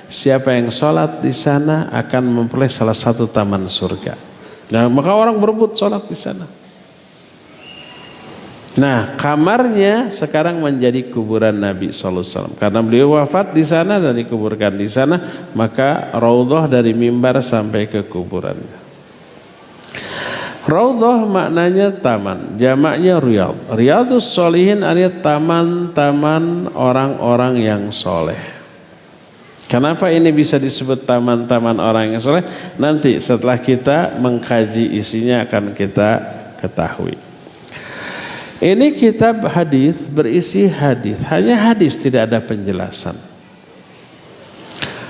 siapa yang sholat di sana akan memperoleh salah satu taman surga. Nah, maka orang berebut sholat di sana. Nah, kamarnya sekarang menjadi kuburan Nabi SAW. Karena beliau wafat di sana dan dikuburkan di sana, maka raudhah dari mimbar sampai ke kuburannya. Raudhah maknanya taman, jamaknya riyadh. Riyadhus sholihin artinya taman-taman orang-orang yang soleh. Kenapa ini bisa disebut taman-taman orang yang soleh? Nanti setelah kita mengkaji isinya akan kita ketahui. Ini kitab hadis berisi hadis, hanya hadis, tidak ada penjelasan.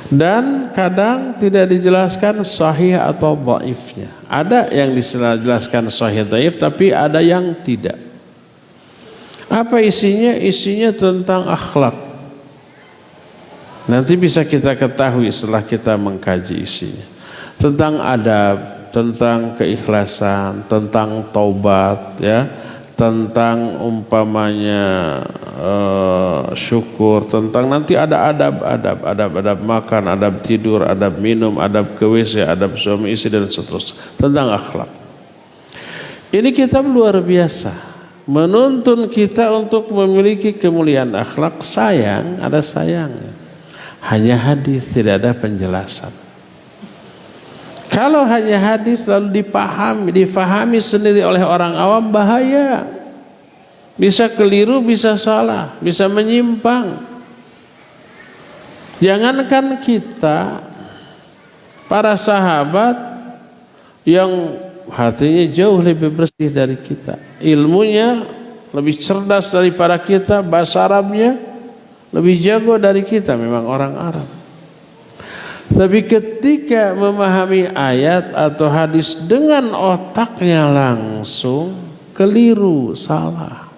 Dan kadang tidak dijelaskan sahih atau dhaifnya. Ada yang dijelaskan sahih dhaif, tapi ada yang tidak. Apa isinya? Isinya tentang akhlak. Nanti bisa kita ketahui setelah kita mengkaji isinya. Tentang adab, tentang keikhlasan, tentang taubat, ya. Tentang umpamanya syukur, tentang nanti ada adab makan, adab tidur, adab minum, adab ke WC, adab suami istri dan seterusnya, tentang akhlak. Ini kitab luar biasa, menuntun kita untuk memiliki kemuliaan akhlak. Sayang, ada sayangnya, hanya hadis, tidak ada penjelasan. Kalau hanya hadis lalu difahami sendiri oleh orang awam, bahaya. Bisa keliru, bisa salah, bisa menyimpang. Jangankan kita, para sahabat yang hatinya jauh lebih bersih dari kita, ilmunya lebih cerdas daripada kita, bahasa Arabnya lebih jago dari kita, memang orang Arab. Tapi ketika memahami ayat atau hadis dengan otaknya langsung, keliru, salah.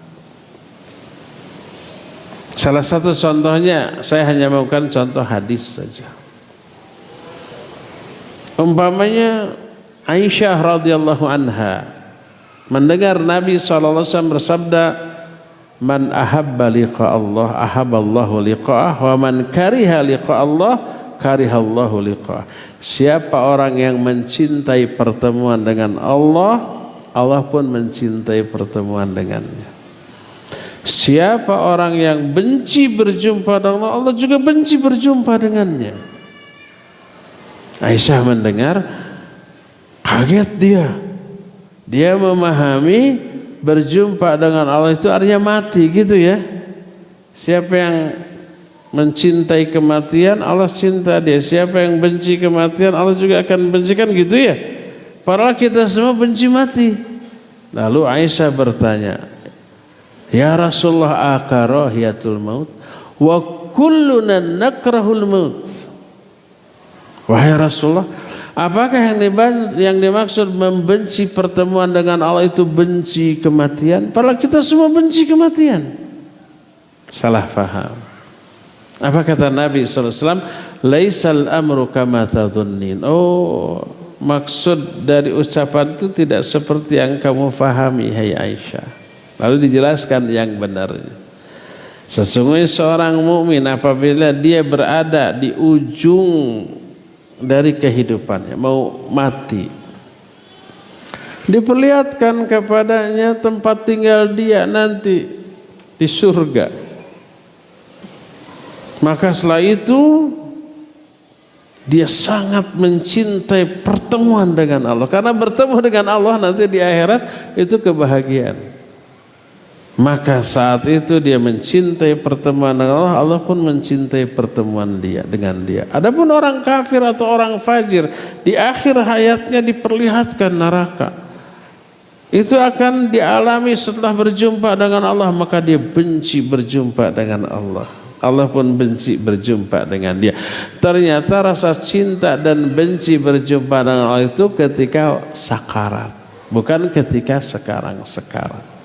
Salah satu contohnya, saya hanya melakukan contoh hadis saja. Umpamanya Aisyah radhiyallahu anha mendengar Nabi SAW bersabda, "Man ahabba liqa Allah, ahabballahu liqa'ah, wa man kariha liqa Allah, karihallahu liqa'ah." Siapa orang yang mencintai pertemuan dengan Allah, Allah pun mencintai pertemuan dengannya. Siapa orang yang benci berjumpa dengan Allah, Allah juga benci berjumpa dengannya. Aisyah mendengar, kaget dia. Dia memahami berjumpa dengan Allah itu artinya mati, gitu ya. Siapa yang mencintai kematian, Allah cinta dia. Siapa yang benci kematian, Allah juga akan bencikan, gitu ya. Padahal kita semua benci mati. Lalu Aisyah bertanya, "Ya Rasulullah, akarahiyatul maut wa kulluna nakrahul maut." Wahai Rasulullah, apakah yang dimaksud membenci pertemuan dengan Allah itu benci kematian? Padahal kita semua benci kematian. Salah faham. Apa kata Nabi SAW? Laisal amru kama tadhunnin. Oh, maksud dari ucapan itu tidak seperti yang kamu fahami, hai Aisyah. Lalu dijelaskan yang benarnya. Sesungguhnya seorang mukmin apabila dia berada di ujung dari kehidupannya, mau mati, diperlihatkan kepadanya tempat tinggal dia nanti di surga. Maka setelah itu dia sangat mencintai pertemuan dengan Allah, karena bertemu dengan Allah nanti di akhirat itu kebahagiaan. Maka saat itu dia mencintai pertemuan dengan Allah, Allah pun mencintai pertemuan dia dengan dia. Adapun orang kafir atau orang fajir, di akhir hayatnya diperlihatkan neraka. Itu akan dialami setelah berjumpa dengan Allah, maka dia benci berjumpa dengan Allah. Allah pun benci berjumpa dengan dia. Ternyata rasa cinta dan benci berjumpa dengan Allah itu ketika sakarat, bukan ketika sekarang-sekarang.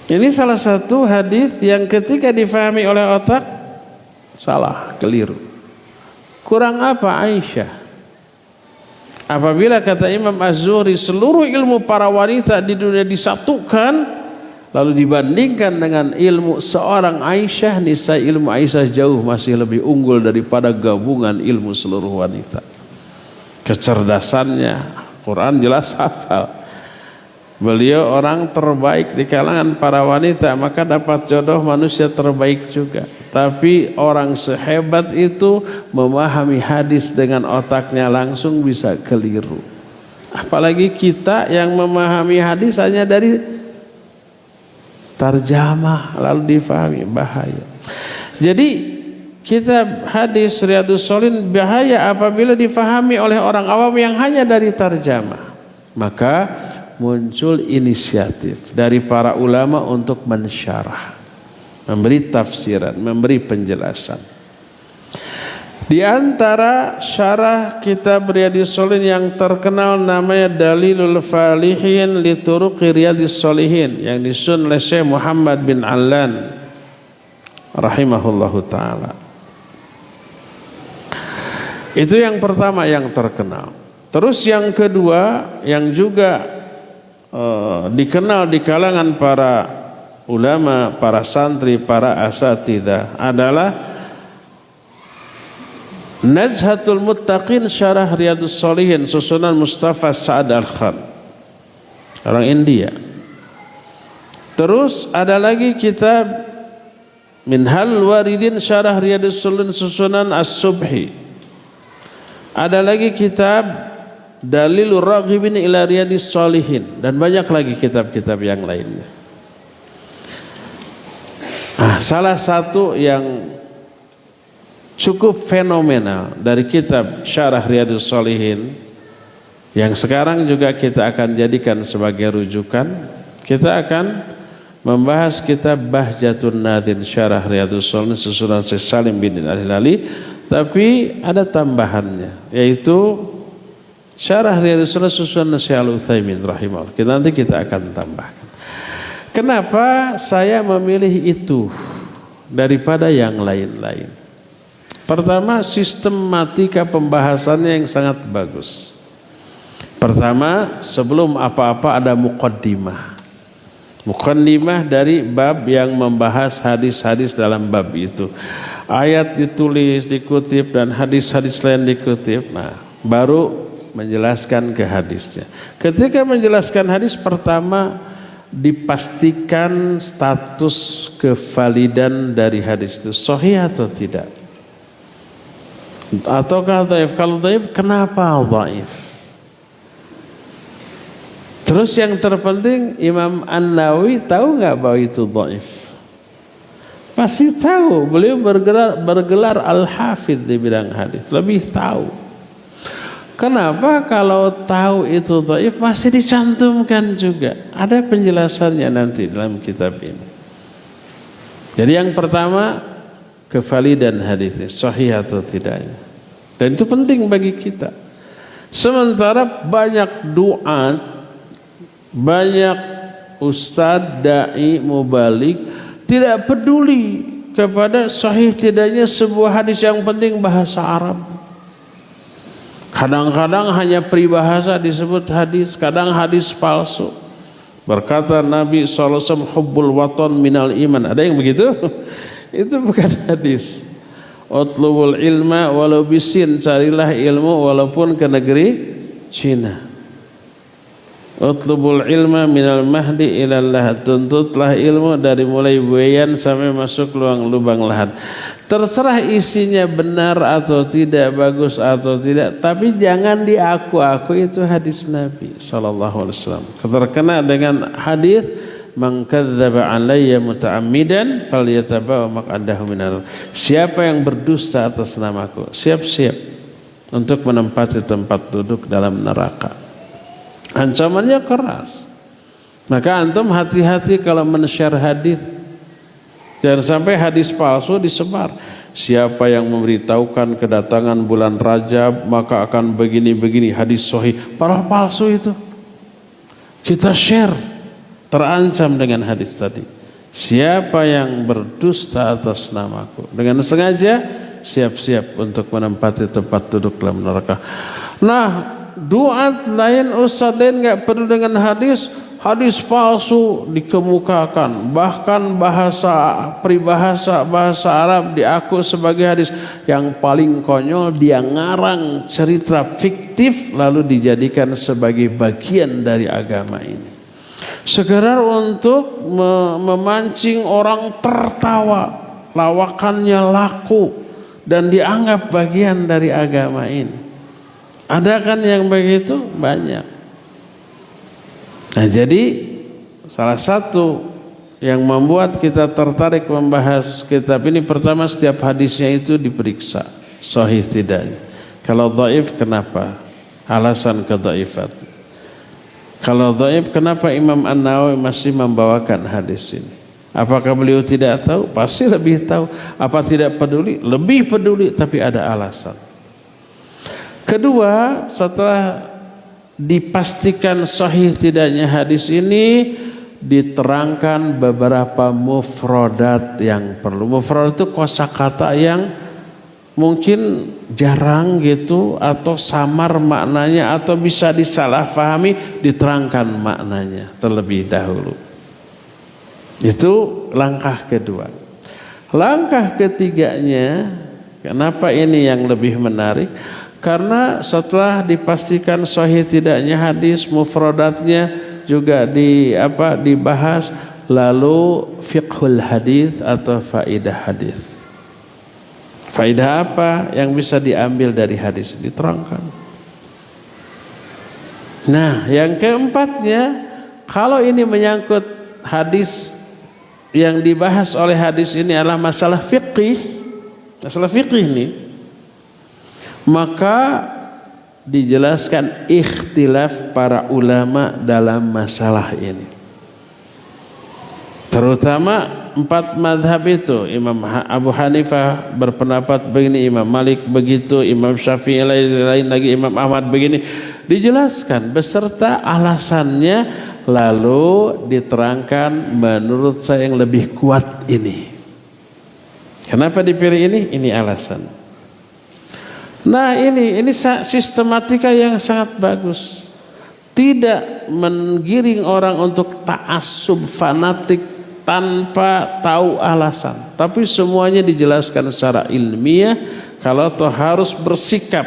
Ini salah satu hadis yang ketika difahami oleh otak salah, keliru. Kurang apa Aisyah? Apabila kata Imam Az-Zuhri seluruh ilmu para wanita di dunia disatukan, lalu dibandingkan dengan ilmu seorang Aisyah, niscaya ilmu Aisyah jauh masih lebih unggul daripada gabungan ilmu seluruh wanita. Kecerdasannya, Quran jelas hafal. Beliau orang terbaik di kalangan para wanita, maka dapat jodoh manusia terbaik juga. Tapi orang sehebat itu memahami hadis dengan otaknya langsung bisa keliru. Apalagi kita yang memahami hadis hanya dari tarjamah lalu difahami, bahaya. Jadi kitab hadis Riyadhus Shalihin bahaya apabila difahami oleh orang awam yang hanya dari tarjamah. Maka muncul inisiatif dari para ulama untuk mensyarah, memberi tafsiran, memberi penjelasan. Di antara syarah kitab Riyadhus Shalihin yang terkenal namanya Dalilul Falihin li Turuqi Riyadhus Shalihin yang disusun oleh Syekh Muhammad bin Allan rahimahullahu taala. Itu yang pertama yang terkenal. Terus yang kedua yang juga dikenal di kalangan para ulama, para santri, para asatidzah adalah Nazhatul Muttaqin Syarah Riyadhus Shalihin susunan Mustafa Sa'ad Al-Khan, orang India. Terus ada lagi kitab Minhal Waridin Syarah Riyadhus Shalihin susunan As-Subhi. Ada lagi kitab Dalilur Raghibin ila Riyadhis Shalihin, dan banyak lagi kitab-kitab yang lainnya. Salah satu yang cukup fenomenal dari kitab Syarah Riyadhus Shalihin yang sekarang juga kita akan jadikan sebagai rujukan, kita akan membahas kitab Bahjatun Nadin Syarah Riyadhus Shalihin susunan Syekh Salim bin Al-Hilali, tapi ada tambahannya, yaitu Syarah Riyadhus Shalihin susunan Syekh Al-Utsaimin rahimahullah. Nanti kita akan tambahkan. Kenapa saya memilih itu daripada yang lain-lain? Pertama, sistematika pembahasannya yang sangat bagus. Pertama, sebelum apa-apa ada muqaddimah. Muqaddimah dari bab yang membahas hadis-hadis dalam bab itu. Ayat ditulis, dikutip, dan hadis-hadis lain dikutip. Baru menjelaskan ke hadisnya. Ketika menjelaskan hadis, pertama dipastikan status kevalidan dari hadis itu sahih atau tidak. Ataukah dhaif? Kalau dhaif, kenapa dhaif? Terus yang terpenting, Imam An-Nawawi tahu nggak bahwa itu dhaif? Pasti tahu. Beliau bergelar Al-Hafidh di bidang hadis, lebih tahu. Kenapa kalau tahu itu dhaif masih dicantumkan juga? Ada penjelasannya nanti dalam kitab ini. Jadi yang pertama, kevalidan hadisnya sahih atau tidaknya, dan itu penting bagi kita. Sementara banyak duat, banyak ustadz, dai, mubalik tidak peduli kepada sahih tidaknya sebuah hadis, yang penting bahasa Arab. Kadang-kadang hanya peribahasa disebut hadis, kadang hadis palsu. Berkata Nabi SAW, hubbul watan minal iman. Ada yang begitu? Itu bukan hadis. Utlubul ilma walau bisin, carilah ilmu walaupun ke negeri Cina. Utlubul ilma minal mahdi ilal lahad, tuntutlah ilmu dari mulai buayan sampai masuk lubang lahat. Terserah isinya benar atau tidak, bagus atau tidak, tapi jangan diaku-aku itu hadis Nabi sallallahu alaihi wasallam. Terkena dengan hadis man kadzdzaba alayya muta'ammidan falyatabawa maq'adahu minar. Siapa yang berdusta atas namaku, siap-siap untuk menempati tempat duduk dalam neraka. Ancamannya keras. Maka antum hati-hati kalau men-share hadis. Jangan sampai hadis palsu disebar. Siapa yang memberitahukan kedatangan bulan Rajab maka akan begini-begini, hadis sahih. Padahal palsu itu. Kita share, terancam dengan hadis tadi. Siapa yang berdusta atas namaku dengan sengaja, siap-siap untuk menempati tempat duduk dalam neraka. Nah, duat lain, ustadz lain nggak perlu dengan hadis, hadis palsu dikemukakan, bahkan bahasa Arab diaku sebagai hadis. Yang paling konyol, dia ngarang cerita fiktif lalu dijadikan sebagai bagian dari agama ini, sekedar untuk memancing orang tertawa, lawakannya laku dan dianggap bagian dari agama ini. Ada kan yang begitu? Banyak. Nah, jadi salah satu yang membuat kita tertarik membahas kitab ini, pertama setiap hadisnya itu diperiksa sahih tidaknya. Kalau dhaif, kenapa? Alasan kedhaifan. Kalau dhaif, kenapa Imam An-Nawawi masih membawakan hadis ini? Apakah beliau tidak tahu? Pasti lebih tahu. Apa tidak peduli? Lebih peduli, tapi ada alasan. Kedua, setelah dipastikan sahih tidaknya hadis ini, diterangkan beberapa mufradat yang perlu. Mufradat itu kosakata yang mungkin jarang gitu, atau samar maknanya, atau bisa disalahfahami, diterangkan maknanya terlebih dahulu. Itu langkah kedua. Langkah ketiganya, kenapa ini yang lebih menarik? Karena setelah dipastikan sahih tidaknya hadis, mufradatnya juga dibahas, lalu fiqhul hadis atau faidah hadis. Faidah apa yang bisa diambil dari hadis diterangkan. Nah, yang keempatnya, kalau ini menyangkut hadis, yang dibahas oleh hadis ini adalah masalah fikih ini, maka dijelaskan ikhtilaf para ulama dalam masalah ini. Terutama 4 madhab itu. Imam Abu Hanifah berpendapat begini, Imam Malik begitu, Imam Syafi'i lain lagi, Imam Ahmad begini. Dijelaskan beserta alasannya, lalu diterangkan menurut saya yang lebih kuat ini. Kenapa dipilih ini? Ini alasan. Nah, ini sistematika yang sangat bagus. Tidak menggiring orang untuk ta'assub fanatik tanpa tahu alasan, tapi semuanya dijelaskan secara ilmiah. Kalau toh harus bersikap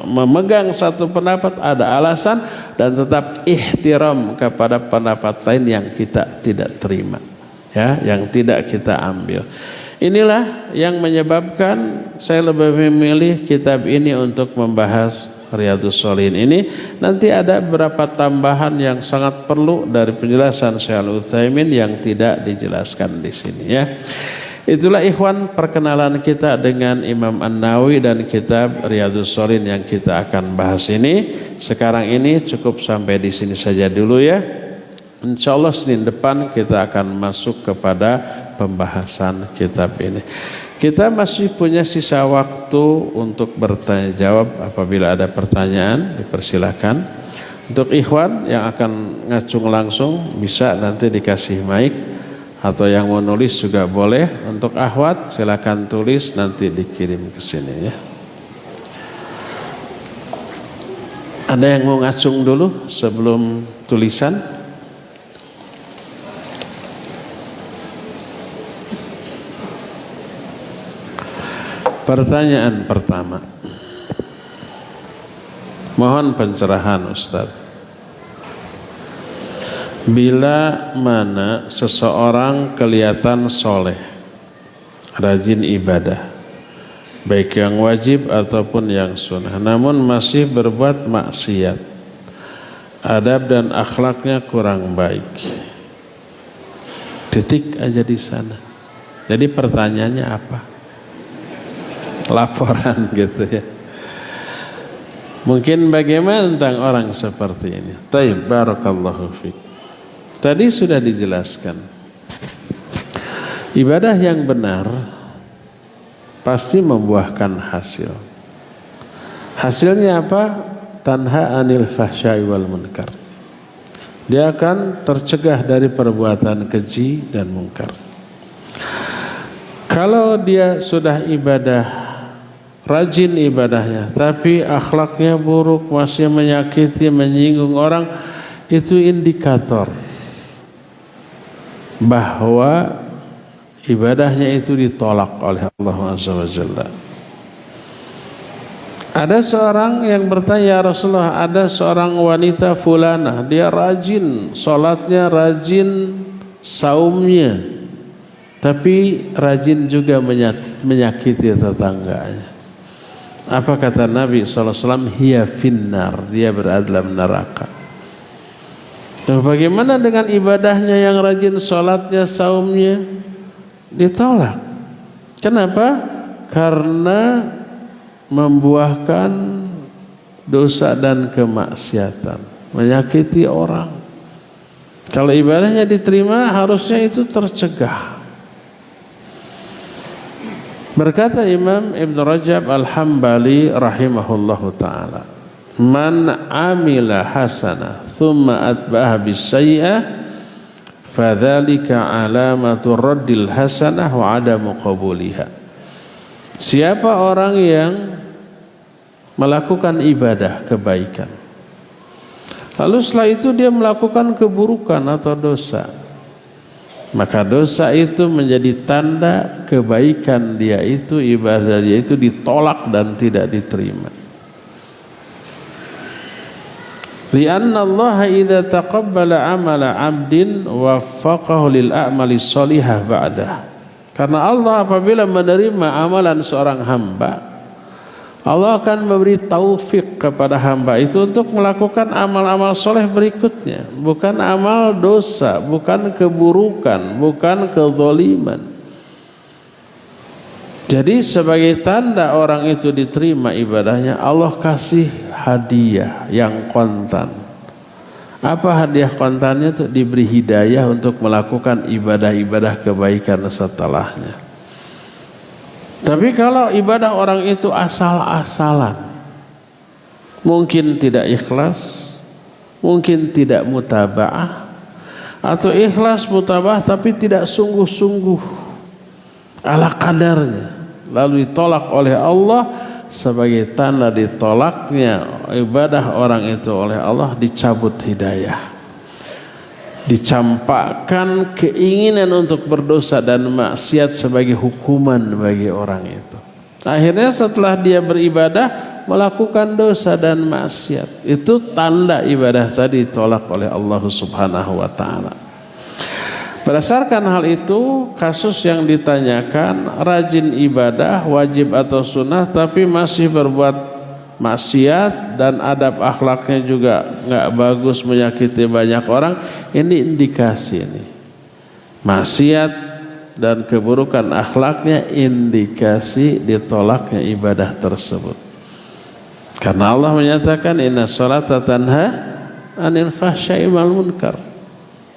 memegang satu pendapat, ada alasan, dan tetap ihtiram kepada pendapat lain yang kita tidak terima, ya, yang tidak kita ambil. Inilah yang menyebabkan saya lebih memilih kitab ini untuk membahas Riyadhus Shalihin ini. Nanti ada beberapa tambahan yang sangat perlu dari penjelasan Syekh Al-Utsaimin yang tidak dijelaskan di sini, ya. Itulah ikhwan perkenalan kita dengan Imam An-Nawawi dan kitab Riyadhus Shalihin yang kita akan bahas ini. Sekarang ini cukup sampai di sini saja dulu, ya. Insyaallah Senin depan kita akan masuk kepada pembahasan kitab ini. Kita masih punya sisa waktu untuk bertanya jawab. Apabila ada pertanyaan, dipersilakan. Untuk ikhwan yang akan ngacung langsung, bisa nanti dikasih mic, atau yang mau nulis juga boleh. Untuk akhwat silakan tulis, nanti dikirim ke sini, ya. Ada yang mau ngacung dulu sebelum tulisan? Pertanyaan pertama, mohon pencerahan Ustaz. Bila mana seseorang kelihatan soleh, rajin ibadah, baik yang wajib ataupun yang sunnah, namun masih berbuat maksiat, adab dan akhlaknya kurang baik, titik aja di sana. Jadi pertanyaannya apa? Laporan gitu, ya. Mungkin bagaimana tentang orang seperti ini? Taib, barakallahu fiik. Tadi sudah dijelaskan. Ibadah yang benar pasti membuahkan hasil. Hasilnya apa? Tanha anil fahsya'i wal munkar. Dia akan tercegah dari perbuatan keji dan munkar. Kalau dia sudah ibadah, rajin ibadahnya, tapi akhlaknya buruk, masih menyakiti, menyinggung orang, itu indikator bahwa ibadahnya itu ditolak oleh Allah Azza wa Jalla. Ada seorang yang bertanya, ya Rasulullah, ada seorang wanita fulanah, dia rajin sholatnya, rajin saumnya, tapi rajin juga menyakiti tetangganya. Apa kata Nabi SAW? Hiya finnar, dia berada dalam neraka. Nah, bagaimana dengan ibadahnya yang rajin sholatnya, saumnya? Ditolak. Kenapa? Karena membuahkan dosa dan kemaksiatan, menyakiti orang. Kalau ibadahnya diterima, harusnya itu tercegah. Berkata Imam Ibn Rajab Al-Hambali rahimahullahu ta'ala, man amila hasanah thumma atba'aha bis-sayyi'ah fadzalika alamatu raddil hasanah wa adamu qabuliha. Siapa orang yang melakukan ibadah kebaikan, lalu setelah itu dia melakukan keburukan atau dosa, maka dosa itu menjadi tanda kebaikan dia itu, ibadah dia itu ditolak dan tidak diterima. Lianna Allah idza taqabbala amala 'abdin waffaqahu lil a'mali shalihah ba'dah. Karena Allah apabila menerima amalan seorang hamba, Allah akan memberi taufik kepada hamba itu untuk melakukan amal-amal soleh berikutnya, bukan amal dosa, bukan keburukan, bukan kezaliman. Jadi sebagai tanda orang itu diterima ibadahnya, Allah kasih hadiah yang kontan. Apa hadiah kontannya? Itu diberi hidayah untuk melakukan ibadah-ibadah kebaikan setelahnya. Tapi kalau ibadah orang itu asal-asalan, mungkin tidak ikhlas, mungkin tidak mutaba'ah, atau ikhlas mutaba'ah tapi tidak sungguh-sungguh, ala kadarnya, lalu ditolak oleh Allah, sebagai tanda ditolaknya ibadah orang itu oleh Allah, dicabut hidayah, dicampakkan keinginan untuk berdosa dan maksiat sebagai hukuman bagi orang itu. Akhirnya setelah dia beribadah melakukan dosa dan maksiat, itu tanda ibadah tadi ditolak oleh Allah Subhanahu wa ta'ala. Berdasarkan hal itu, kasus yang ditanyakan, rajin ibadah wajib atau sunnah tapi masih berbuat maksiat dan adab akhlaknya juga nggak bagus, menyakiti banyak orang, ini indikasi ini maksiat dan keburukan akhlaknya, indikasi ditolaknya ibadah tersebut. Karena Allah menyatakan inna sholata tanha anil fahsya'i wal munkar.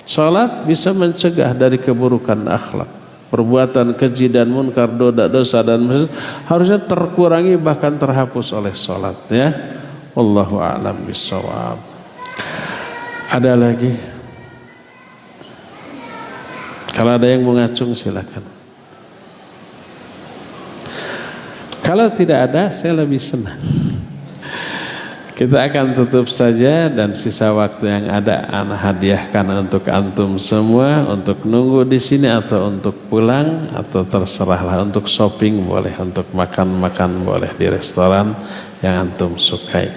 Salat bisa mencegah dari keburukan akhlak, perbuatan keji dan munkar, dosa dan maksiat harusnya terkurangi bahkan terhapus oleh salat, ya. Wallahu a'lam bishawab. Ada lagi? Kalau ada yang mau ngacung silakan. Kalau tidak ada, saya lebih senang. Kita akan tutup saja dan sisa waktu yang ada ana hadiahkan untuk antum semua, untuk nunggu di sini atau untuk pulang atau terserahlah, untuk shopping boleh, untuk makan-makan boleh di restoran yang antum sukai.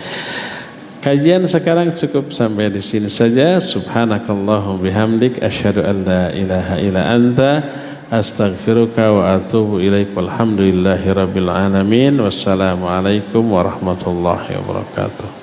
Kajian sekarang cukup sampai di sini saja. Subhanakallahumma bihamdik asyhadu an la ilaha illa anta astaghfiruka wa atubu ilaik. Walhamdulillahirabbil alamin. Wassalamualaikum warahmatullahi wabarakatuh.